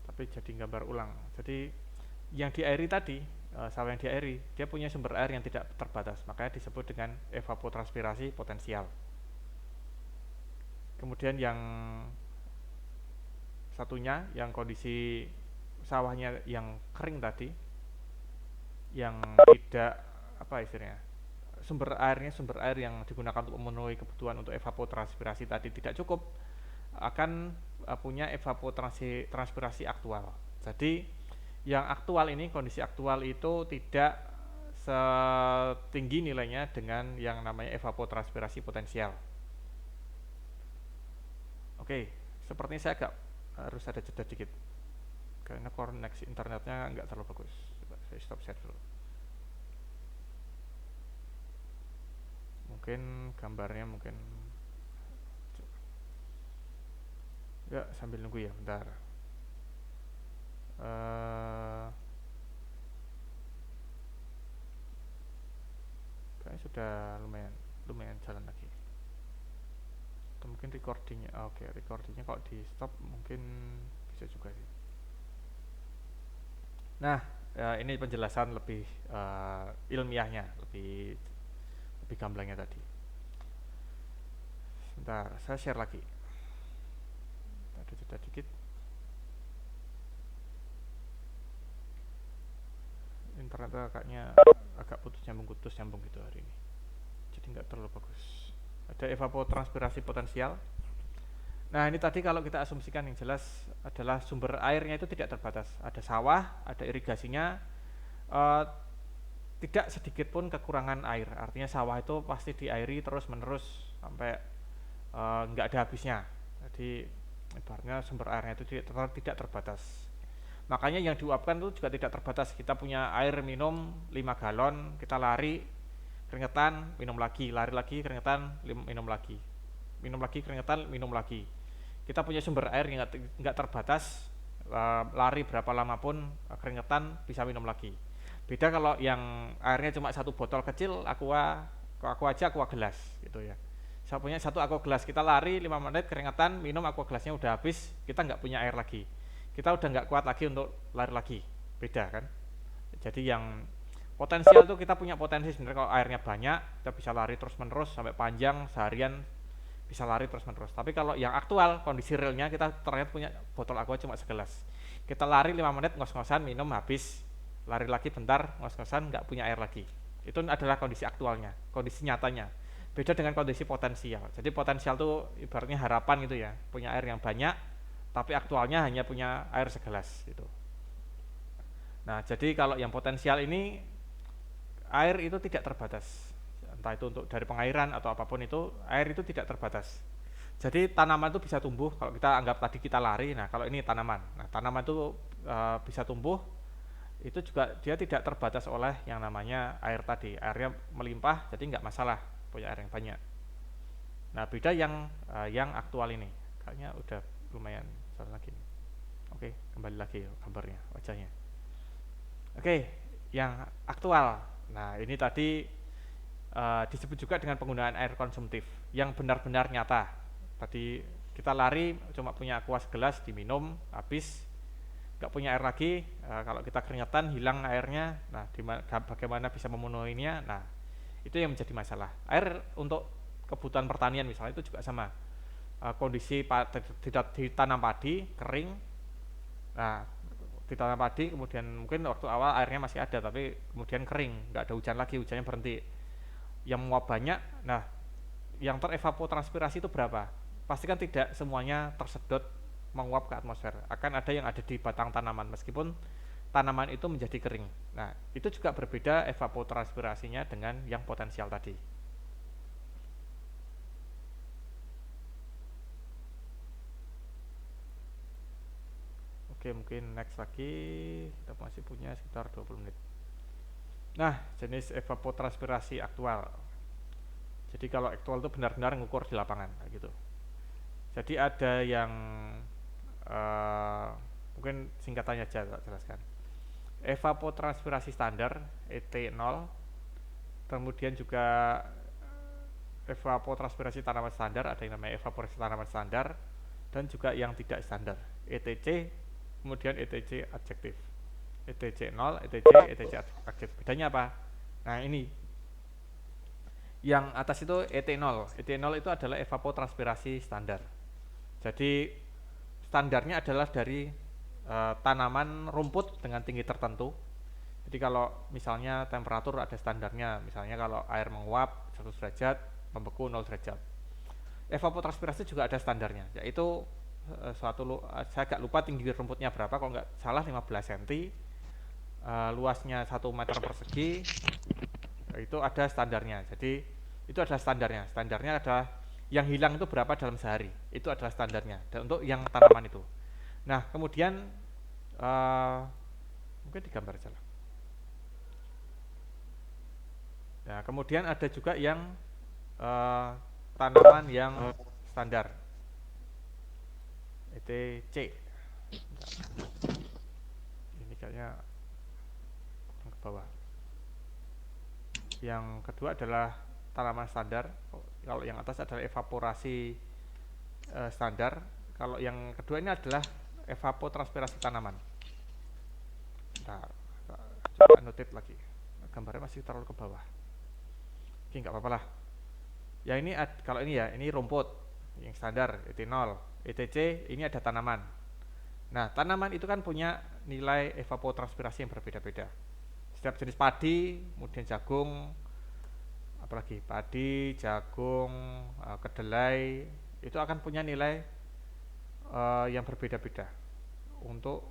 Tapi jadi gambar ulang. Jadi yang diairi tadi, sawah yang diairi, dia punya sumber air yang tidak terbatas, makanya disebut dengan evapotranspirasi potensial. Kemudian yang satunya, yang kondisi sawahnya yang kering tadi, yang tidak apa istilahnya, sumber air yang digunakan untuk memenuhi kebutuhan untuk evapotranspirasi tadi tidak cukup, akan punya evapotranspirasi aktual. Jadi yang aktual ini, kondisi aktual itu tidak setinggi nilainya dengan yang namanya evapotranspirasi potensial. Oke, sepertinya saya harus ada jeda dikit karena koneksi internetnya nggak terlalu bagus. Saya stop share dulu. Mungkin gambarnya ya, sambil nunggu ya, bentar. Kayaknya sudah lumayan jalan lagi. Atau mungkin recordingnya, oke, recordingnya kalau di stop mungkin bisa juga sih. Nah, ini penjelasan lebih ilmiahnya, lebih gamblangnya tadi. Sebentar, saya share lagi. Ada jeda dikit. Internetnya kayaknya agak putus nyambung gitu hari ini. Jadi nggak terlalu bagus. Ada evapotranspirasi potensial. Nah, ini tadi kalau kita asumsikan yang jelas adalah sumber airnya itu tidak terbatas. Ada sawah, ada irigasinya, tidak sedikit pun kekurangan air. Artinya sawah itu pasti diairi terus menerus sampai nggak ada habisnya. Jadi ibaratnya sumber airnya itu tidak terbatas. Makanya yang diuapkan itu juga tidak terbatas. Kita punya air minum 5 galon, kita lari, keringetan, minum lagi, lari lagi, keringetan, minum lagi. Minum lagi, keringetan, minum lagi. Kita punya sumber air yang nggak terbatas, lari berapa lama pun, keringetan, bisa minum lagi. Beda kalau yang airnya cuma satu botol kecil, aqua gelas gitu ya. Saya punya satu aqua gelas, kita lari 5 menit, keringetan, minum, aqua gelasnya udah habis, kita nggak punya air lagi. Kita udah nggak kuat lagi untuk lari lagi, beda kan. Jadi yang Potensial tuh kita punya potensi sebenarnya kalau airnya banyak, kita bisa lari terus menerus sampai panjang seharian bisa lari terus menerus. Tapi kalau yang aktual kondisi realnya kita ternyata punya botol aqua cuma segelas. Kita lari 5 menit ngos-ngosan minum habis, lari lagi bentar ngos-ngosan nggak punya air lagi. Itu adalah kondisi aktualnya, kondisi nyatanya. Beda dengan kondisi potensial. Jadi potensial tuh ibaratnya harapan gitu ya, punya air yang banyak, tapi aktualnya hanya punya air segelas gitu. Nah, jadi kalau yang potensial ini air itu tidak terbatas, entah itu untuk dari pengairan atau apapun itu, air itu tidak terbatas. Jadi tanaman itu bisa tumbuh kalau kita anggap tadi kita lari. Nah, kalau ini tanaman, nah tanaman itu bisa tumbuh, itu juga dia tidak terbatas oleh yang namanya air tadi. Airnya melimpah, jadi nggak masalah punya air yang banyak. Nah, beda yang aktual ini, kayaknya udah lumayan besar lagi. Oke, kembali lagi gambarnya, wajahnya. Oke, yang aktual. Nah, ini tadi disebut juga dengan penggunaan air konsumtif yang benar-benar nyata. Tadi kita lari cuma punya aqua segelas diminum habis, nggak punya air lagi. Kalau kita keringetan hilang airnya. Nah, bagaimana bisa memenuhinya? Nah, itu yang menjadi masalah. Air untuk kebutuhan pertanian misalnya itu juga sama. Kondisi ditanam padi kering. Nah, ditanam padi kemudian mungkin waktu awal airnya masih ada tapi kemudian kering, nggak ada hujan lagi, hujannya berhenti, yang menguap banyak. Nah, yang terevapotranspirasi itu berapa? Pastikan tidak semuanya tersedot menguap ke atmosfer. Akan ada yang ada di batang tanaman meskipun tanaman itu menjadi kering. Nah, itu juga berbeda evapotranspirasinya dengan yang potensial tadi. Oke, mungkin next lagi. Kita masih punya sekitar 20 menit. Nah, jenis evapotranspirasi aktual. Jadi kalau aktual itu benar-benar ngukur di lapangan gitu. Jadi ada yang mungkin singkatannya aja tak jelaskan. Evapotranspirasi standar ET0, kemudian juga evapotranspirasi tanaman standar, ada yang namanya evaporasi tanaman standar, dan juga yang tidak standar ETC, kemudian ETC adjektif, ETC 0, ETC, ETC adjektif. Bedanya apa? Nah, ini yang atas itu ET0. ET0 itu adalah evapotranspirasi standar. Jadi standarnya adalah dari tanaman rumput dengan tinggi tertentu. Jadi kalau misalnya temperatur ada standarnya, misalnya kalau air menguap 100 derajat, membeku 0 derajat. Evapotranspirasi juga ada standarnya, yaitu saya agak lupa tinggi rumputnya berapa, kalau nggak salah 15 cm, luasnya 1 meter persegi, itu ada standarnya. Jadi itu adalah standarnya. Standarnya adalah yang hilang itu berapa dalam sehari, itu adalah standarnya. Dan untuk yang tanaman itu. Nah, kemudian mungkin digambar aja lah. Nah, kemudian ada juga yang tanaman yang standar, ETC. Ini kayaknya ke bawah. Yang kedua adalah tanaman standar. Kalau yang atas adalah evaporasi standar. Kalau yang kedua ini adalah evapotranspirasi tanaman. Nah, coba notate lagi. Gambarnya masih terlalu ke bawah. Oke, nggak apa-apa lah. Yang ini kalau ini ya, ini rumput yang standar ET0, ETC ini ada tanaman. Nah, tanaman itu kan punya nilai evapotranspirasi yang berbeda-beda. Setiap jenis padi, kemudian jagung, apalagi padi, jagung, kedelai, itu akan punya nilai yang berbeda-beda untuk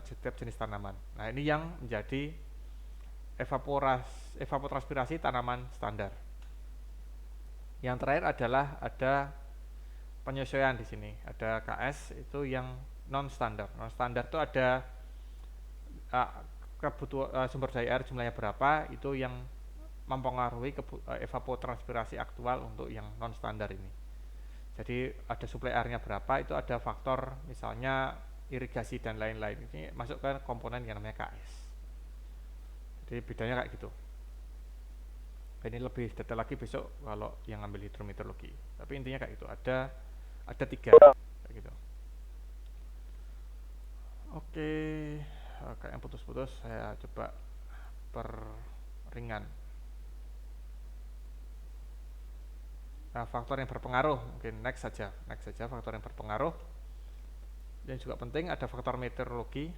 setiap jenis tanaman. Nah, ini yang menjadi evapotranspirasi tanaman standar. Yang terakhir adalah ada penyesuaian di sini. Ada KS itu yang non standar. Non standar itu ada kebutuhan sumber daya air jumlahnya berapa, itu yang mempengaruhi evapotranspirasi aktual untuk yang non standar ini. Jadi ada suplai airnya berapa, itu ada faktor misalnya irigasi dan lain-lain. Ini masuk ke komponen yang namanya KS. Jadi bedanya kayak gitu. Ini lebih detail lagi besok kalau yang ngambil hidrometeorologi. Tapi intinya kayak gitu. Ada 3 kayak gitu. Oke, kayak yang putus-putus saya coba ringan. Nah, faktor yang berpengaruh, mungkin next saja faktor yang berpengaruh. Yang juga penting ada faktor meteorologi,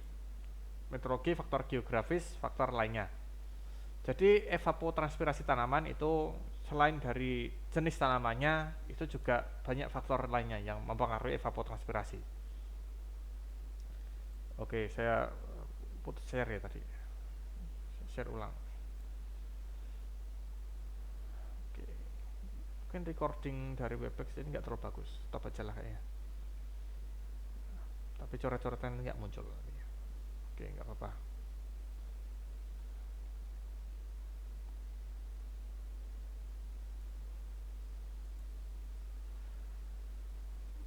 faktor geografis, faktor lainnya. Jadi evapotranspirasi tanaman itu selain dari jenis tanamannya, itu juga banyak faktor lainnya yang mempengaruhi evapotranspirasi. Oke, saya putus share ya tadi. Share ulang. Oke. Mungkin recording dari Webex ini nggak terlalu bagus. Stop aja lah kayaknya. Tapi coret-coretan nggak muncul. Oke, nggak apa-apa.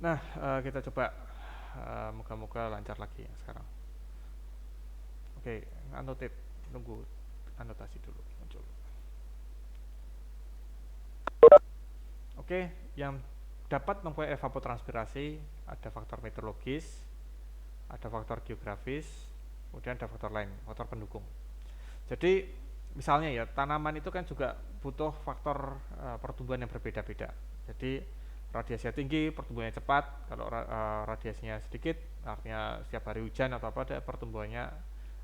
Nah, kita coba moga-moga lancar lagi ya sekarang. Oke, annotate, nunggu anotasi dulu muncul. Oke, yang dapat mempengaruhi evapotranspirasi ada faktor meteorologis, ada faktor geografis, kemudian ada faktor lain, faktor pendukung. Jadi misalnya ya, tanaman itu kan juga butuh faktor pertumbuhan yang berbeda-beda. Jadi radiasinya tinggi, pertumbuhannya cepat. Kalau radiasinya sedikit, artinya setiap hari hujan atau apa, pertumbuhannya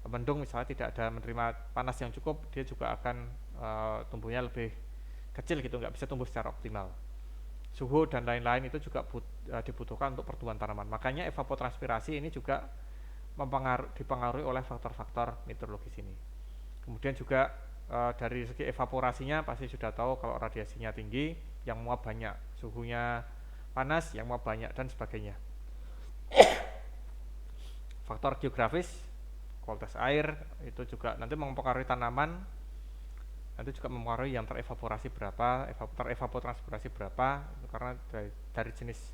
mendung misalnya, tidak ada menerima panas yang cukup, dia juga akan tumbuhnya lebih kecil gitu, nggak bisa tumbuh secara optimal. Suhu dan lain-lain itu juga dibutuhkan untuk pertumbuhan tanaman. Makanya evapotranspirasi ini juga dipengaruhi oleh faktor-faktor meteorologis ini. Kemudian juga dari segi evaporasinya pasti sudah tahu kalau radiasinya tinggi, yang muap banyak, suhunya panas, yang muap banyak, dan sebagainya. Faktor geografis, kualitas air, itu juga nanti mempengaruhi tanaman, nanti juga mempengaruhi yang terevaporasi berapa, terevapotranspirasi berapa, karena dari jenis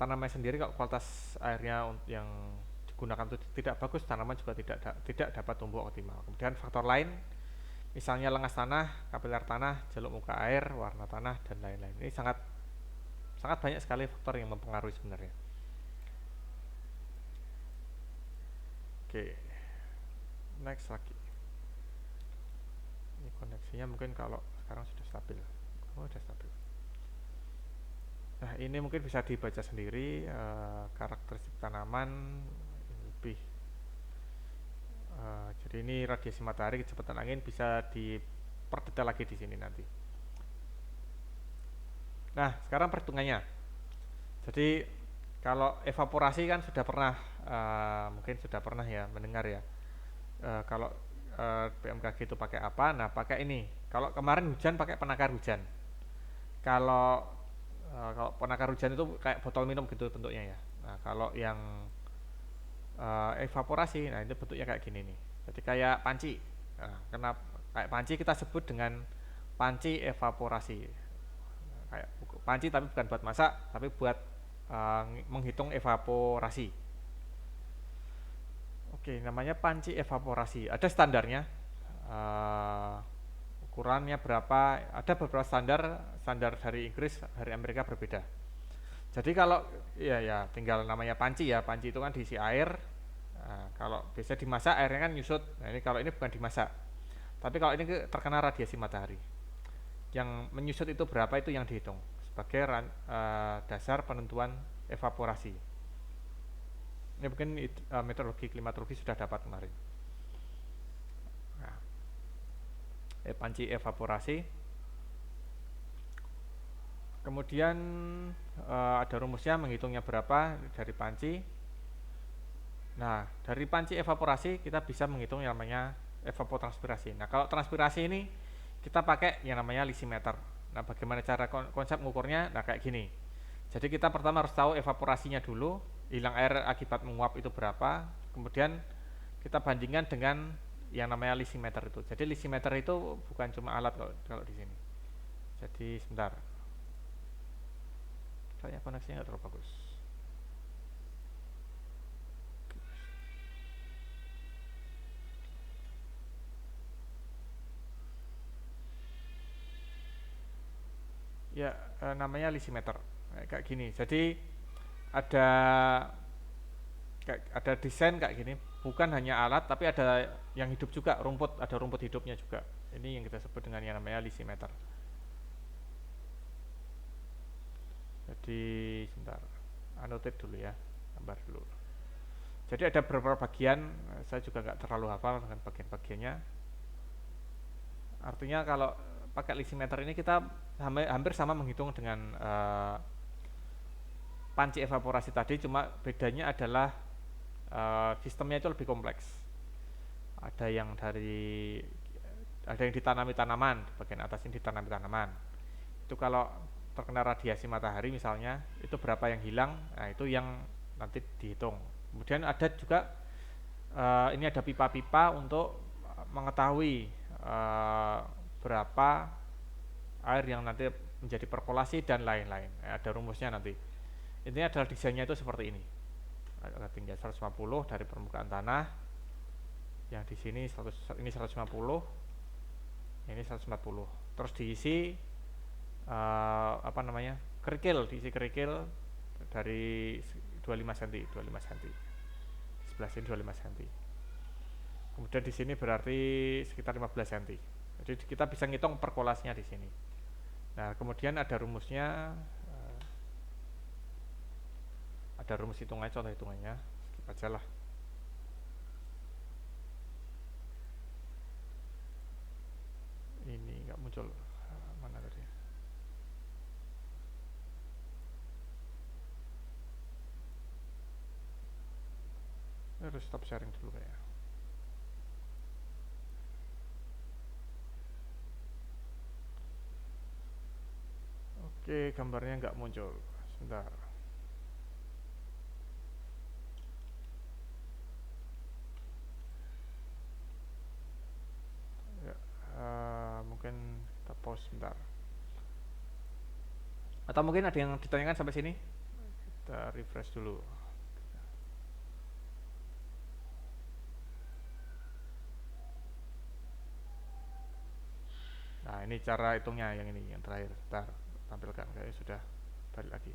tanaman sendiri. Kalau kualitas airnya yang digunakan itu tidak bagus, tanaman juga tidak dapat tumbuh optimal. Kemudian faktor lain, misalnya lengas tanah, kapiler tanah, jalur muka air, warna tanah, dan lain-lain. Ini sangat banyak sekali faktor yang mempengaruhi sebenarnya. Oke, next lagi. Ini koneksinya mungkin kalau sekarang sudah stabil. Sudah stabil. Nah, ini mungkin bisa dibaca sendiri karakteristik tanaman lebih. Jadi ini radiasi matahari, kecepatan angin, bisa diperdetail lagi di sini nanti. Nah, sekarang perhitungannya. Jadi kalau evaporasi kan sudah pernah, mungkin sudah pernah ya mendengar ya. Kalau BMKG itu pakai apa? Nah, pakai ini. Kalau kemarin hujan pakai penakar hujan. Kalau penakar hujan itu kayak botol minum gitu bentuknya ya. Nah, kalau yang evaporasi, nah itu bentuknya kayak gini nih. Jadi kayak panci. Nah, kenapa kayak panci kita sebut dengan panci evaporasi. Kayak panci tapi bukan buat masak, tapi buat menghitung evaporasi. Oke, namanya panci evaporasi. Ada standarnya. Ukurannya berapa? Ada beberapa standar dari Inggris, dari Amerika berbeda. Jadi kalau ya tinggal namanya panci ya, panci itu kan diisi air. Nah, kalau biasa dimasak airnya kan nyusut. Nah, ini kalau ini bukan dimasak. Tapi kalau ini terkena radiasi matahari. Yang menyusut itu berapa, itu yang dihitung sebagai dasar penentuan evaporasi. Ini mungkin meteorologi klimatologi sudah dapat kemarin. Nah, panci evaporasi. Kemudian ada rumusnya, menghitungnya berapa dari panci. Nah, dari panci evaporasi kita bisa menghitung yang namanya evapotranspirasi. Nah, kalau transpirasi ini kita pakai yang namanya lisimeter. Nah, bagaimana cara konsep mengukurnya? Nah, kayak gini. Jadi kita pertama harus tahu evaporasinya dulu, hilang air akibat menguap itu berapa. Kemudian kita bandingkan dengan yang namanya lisimeter itu. Jadi lisimeter itu bukan cuma alat kalau di sini. Jadi sebentar. Kayaknya koneksinya nggak terlalu bagus. Ya, namanya lisimeter kayak gini. Jadi ada desain kayak gini, bukan hanya alat tapi ada yang hidup juga, rumput, ada rumput hidupnya juga. Ini yang kita sebut dengan yang namanya lisimeter. Jadi sebentar, annotate dulu ya, gambar dulu. Jadi ada beberapa bagian, saya juga nggak terlalu hafal dengan bagian-bagiannya. Artinya kalau pakai lisimeter ini kita hampir sama menghitung dengan panci evaporasi tadi, cuma bedanya adalah sistemnya itu lebih kompleks. Ada yang ditanami tanaman, di bagian atas ini ditanami tanaman. Itu kalau terkena radiasi matahari misalnya, itu berapa yang hilang, nah itu yang nanti dihitung. Kemudian ada juga ini ada pipa-pipa untuk mengetahui berapa air yang nanti menjadi perkolasi dan lain-lain. Ada rumusnya nanti. Intinya adalah desainnya itu seperti ini. Ketinggian 150 dari permukaan tanah. Yang di sini ini 150, ini 140. Terus diisi diisi kerikil dari 25 cm. Di sebelah sini 25 cm. Kemudian di sini berarti sekitar 15 cm. Jadi kita bisa ngitung perkolasinya di sini. Nah, kemudian ada rumusnya, ada rumus hitungannya, contoh hitungannya, skip aja lah. Ini nggak muncul, mana tadi? Harus stop sharing dulu kayaknya. Oke, gambarnya nggak muncul. Sebentar. Ya, mungkin kita pause sebentar. Atau mungkin ada yang ditanyakan sampai sini? Kita refresh dulu. Nah, ini cara hitungnya yang ini, yang terakhir. Ntar tampilkan, kayaknya sudah balik lagi.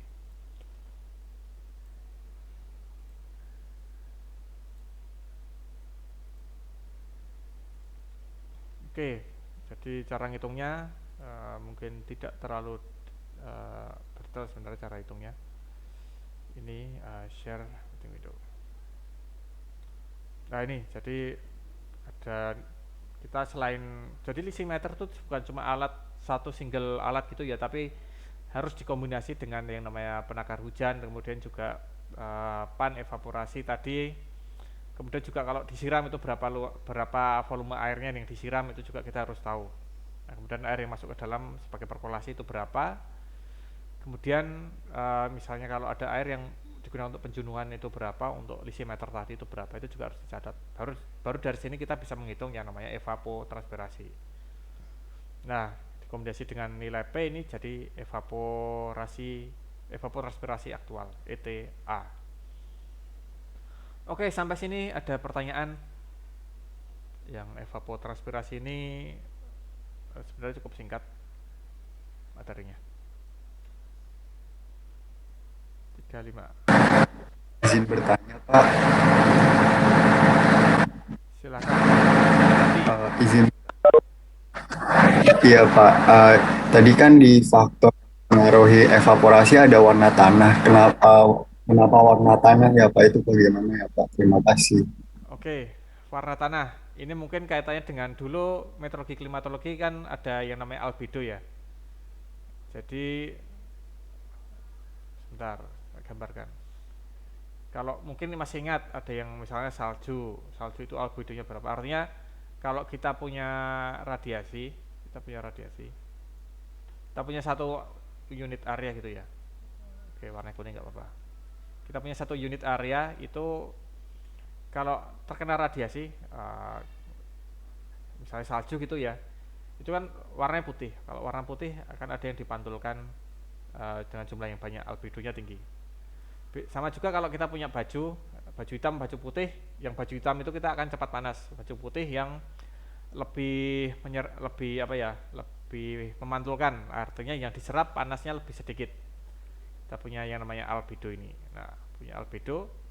Oke, jadi cara ngitungnya mungkin tidak terlalu detail sebenarnya cara hitungnya. Ini share meeting window. Nah ini, jadi ada kita selain, jadi lisimeter itu bukan cuma satu single alat gitu ya, tapi harus dikombinasi dengan yang namanya penakar hujan, kemudian juga pan evaporasi tadi, kemudian juga kalau disiram itu berapa volume airnya yang disiram itu juga kita harus tahu. Nah, kemudian air yang masuk ke dalam sebagai perkolasi itu berapa, kemudian misalnya kalau ada air yang digunakan untuk penjenuhan itu berapa, untuk lisimeter tadi itu berapa, itu juga harus dicatat. Baru dari sini kita bisa menghitung yang namanya evapotranspirasi. Nah, dikombinasi dengan nilai P ini jadi evapotranspirasi aktual, ETA. Oke, sampai sini ada pertanyaan. Yang evapotranspirasi ini sebenarnya cukup singkat materinya. 35. Izin bertanya, Pak. Silakan. Izin. Iya, Pak. Tadi kan di faktor mengaruhi evaporasi ada warna tanah. Kenapa warna tanah ya, Pak? Itu bagaimana ya, Pak? Terima kasih. Oke, warna tanah. Ini mungkin kaitannya dengan dulu meteorologi klimatologi kan ada yang namanya albedo ya. Jadi sebentar, saya gambarkan. Kalau mungkin masih ingat ada yang misalnya salju itu albedonya berapa? Artinya kalau kita punya radiasi, kita punya satu unit area gitu ya. Oke, warna kuning nggak apa-apa. Kita punya satu unit area itu kalau terkena radiasi, misalnya salju gitu ya, itu kan warnanya putih. Kalau warna putih akan ada yang dipantulkan dengan jumlah yang banyak, albedonya tinggi. Sama juga kalau kita punya baju hitam, baju putih, yang baju hitam itu kita akan cepat panas. Baju putih yang lebih memantulkan, artinya yang diserap panasnya lebih sedikit. Kita punya yang namanya albedo ini. Nah, punya albedo.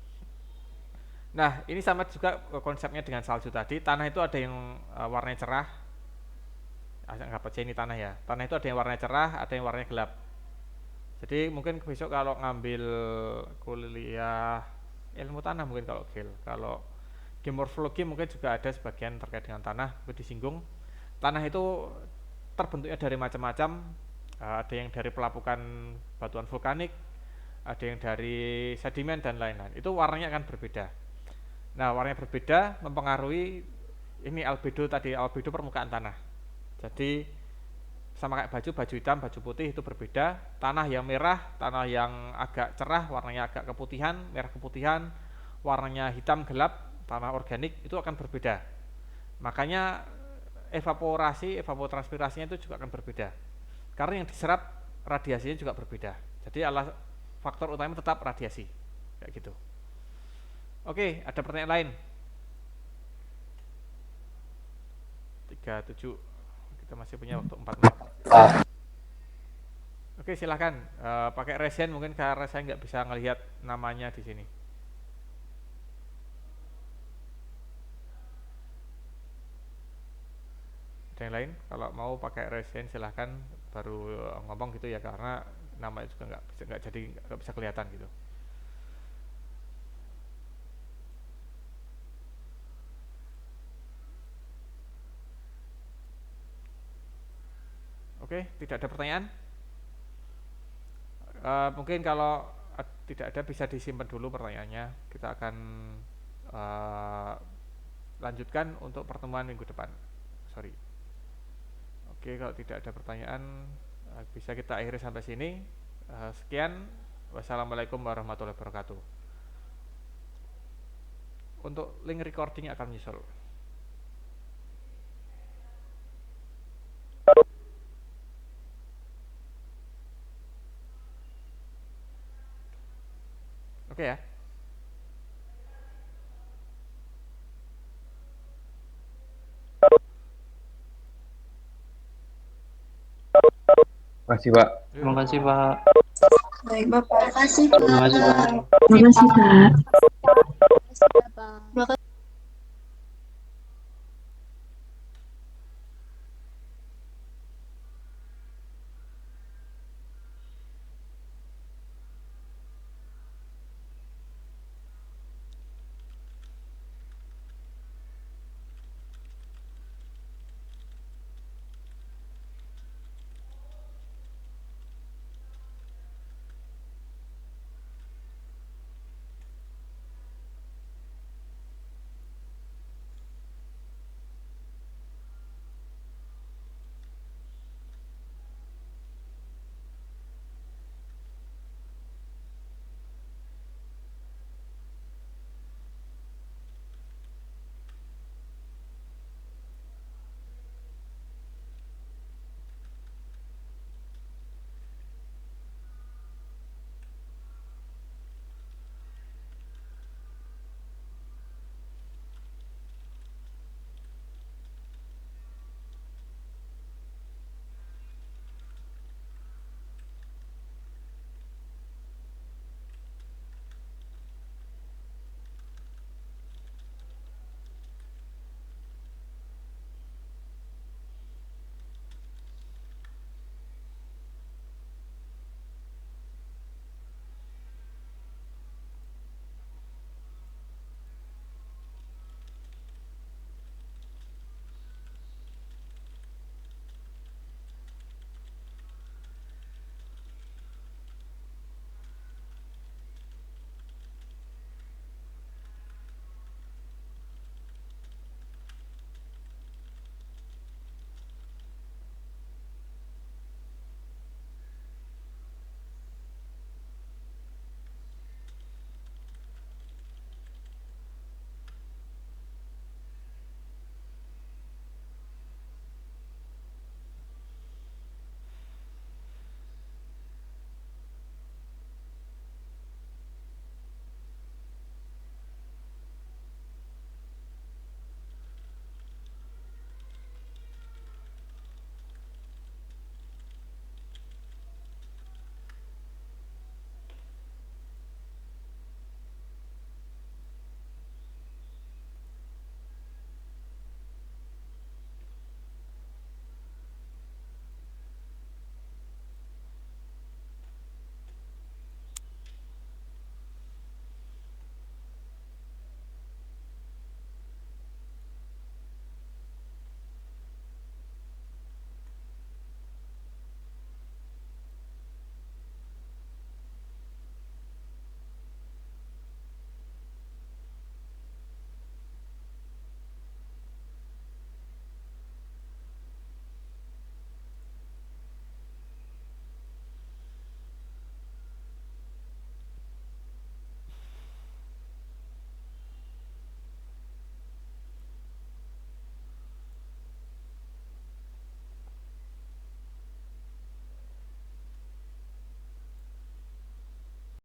Nah, ini sama juga konsepnya dengan salju tadi. Tanah itu ada yang warnanya cerah, Anggap aja ini tanah ya. Tanah itu ada yang warnanya cerah, ada yang warnanya gelap. Jadi mungkin besok kalau ngambil kuliah ilmu tanah mungkin kalau GIL. Kalau geomorfologi mungkin juga ada sebagian terkait dengan tanah, mungkin disinggung. Tanah itu terbentuknya dari macam-macam. Ada yang dari pelapukan batuan vulkanik, ada yang dari sedimen dan lain-lain. Itu warnanya akan berbeda. Nah, warnanya berbeda mempengaruhi ini albedo tadi, albedo permukaan tanah. Jadi sama kayak baju hitam, baju putih itu berbeda. Tanah yang merah, tanah yang agak cerah, warnanya agak keputihan, merah keputihan, warnanya hitam gelap, tanah organik itu akan berbeda. Makanya evapotranspirasinya itu juga akan berbeda. Karena yang diserap radiasinya juga berbeda. Jadi faktor utama tetap radiasi. Kayak gitu. Oke, ada pertanyaan lain? 37. Kita masih punya waktu 4 menit. Oke, silahkan pakai resen mungkin karena saya nggak bisa ngelihat namanya di sini. Ada yang lain? Kalau mau pakai resen silahkan baru ngomong gitu ya, karena namanya juga nggak bisa kelihatan gitu. Oke, tidak ada pertanyaan? Mungkin kalau tidak ada bisa disimpan dulu pertanyaannya. Kita akan lanjutkan untuk pertemuan minggu depan. Sorry. Oke, kalau tidak ada pertanyaan bisa kita akhiri sampai sini. Sekian. Wassalamualaikum warahmatullahi wabarakatuh. Untuk link recording akan menyusul. Oke ya. Terima kasih, Pak. Terima kasih, Pak. Baik, Bapak. Terima kasih, Pak. Terima kasih, Pak. Terima kasih, Pak. Terima kasih, Bapak. Terima kasih.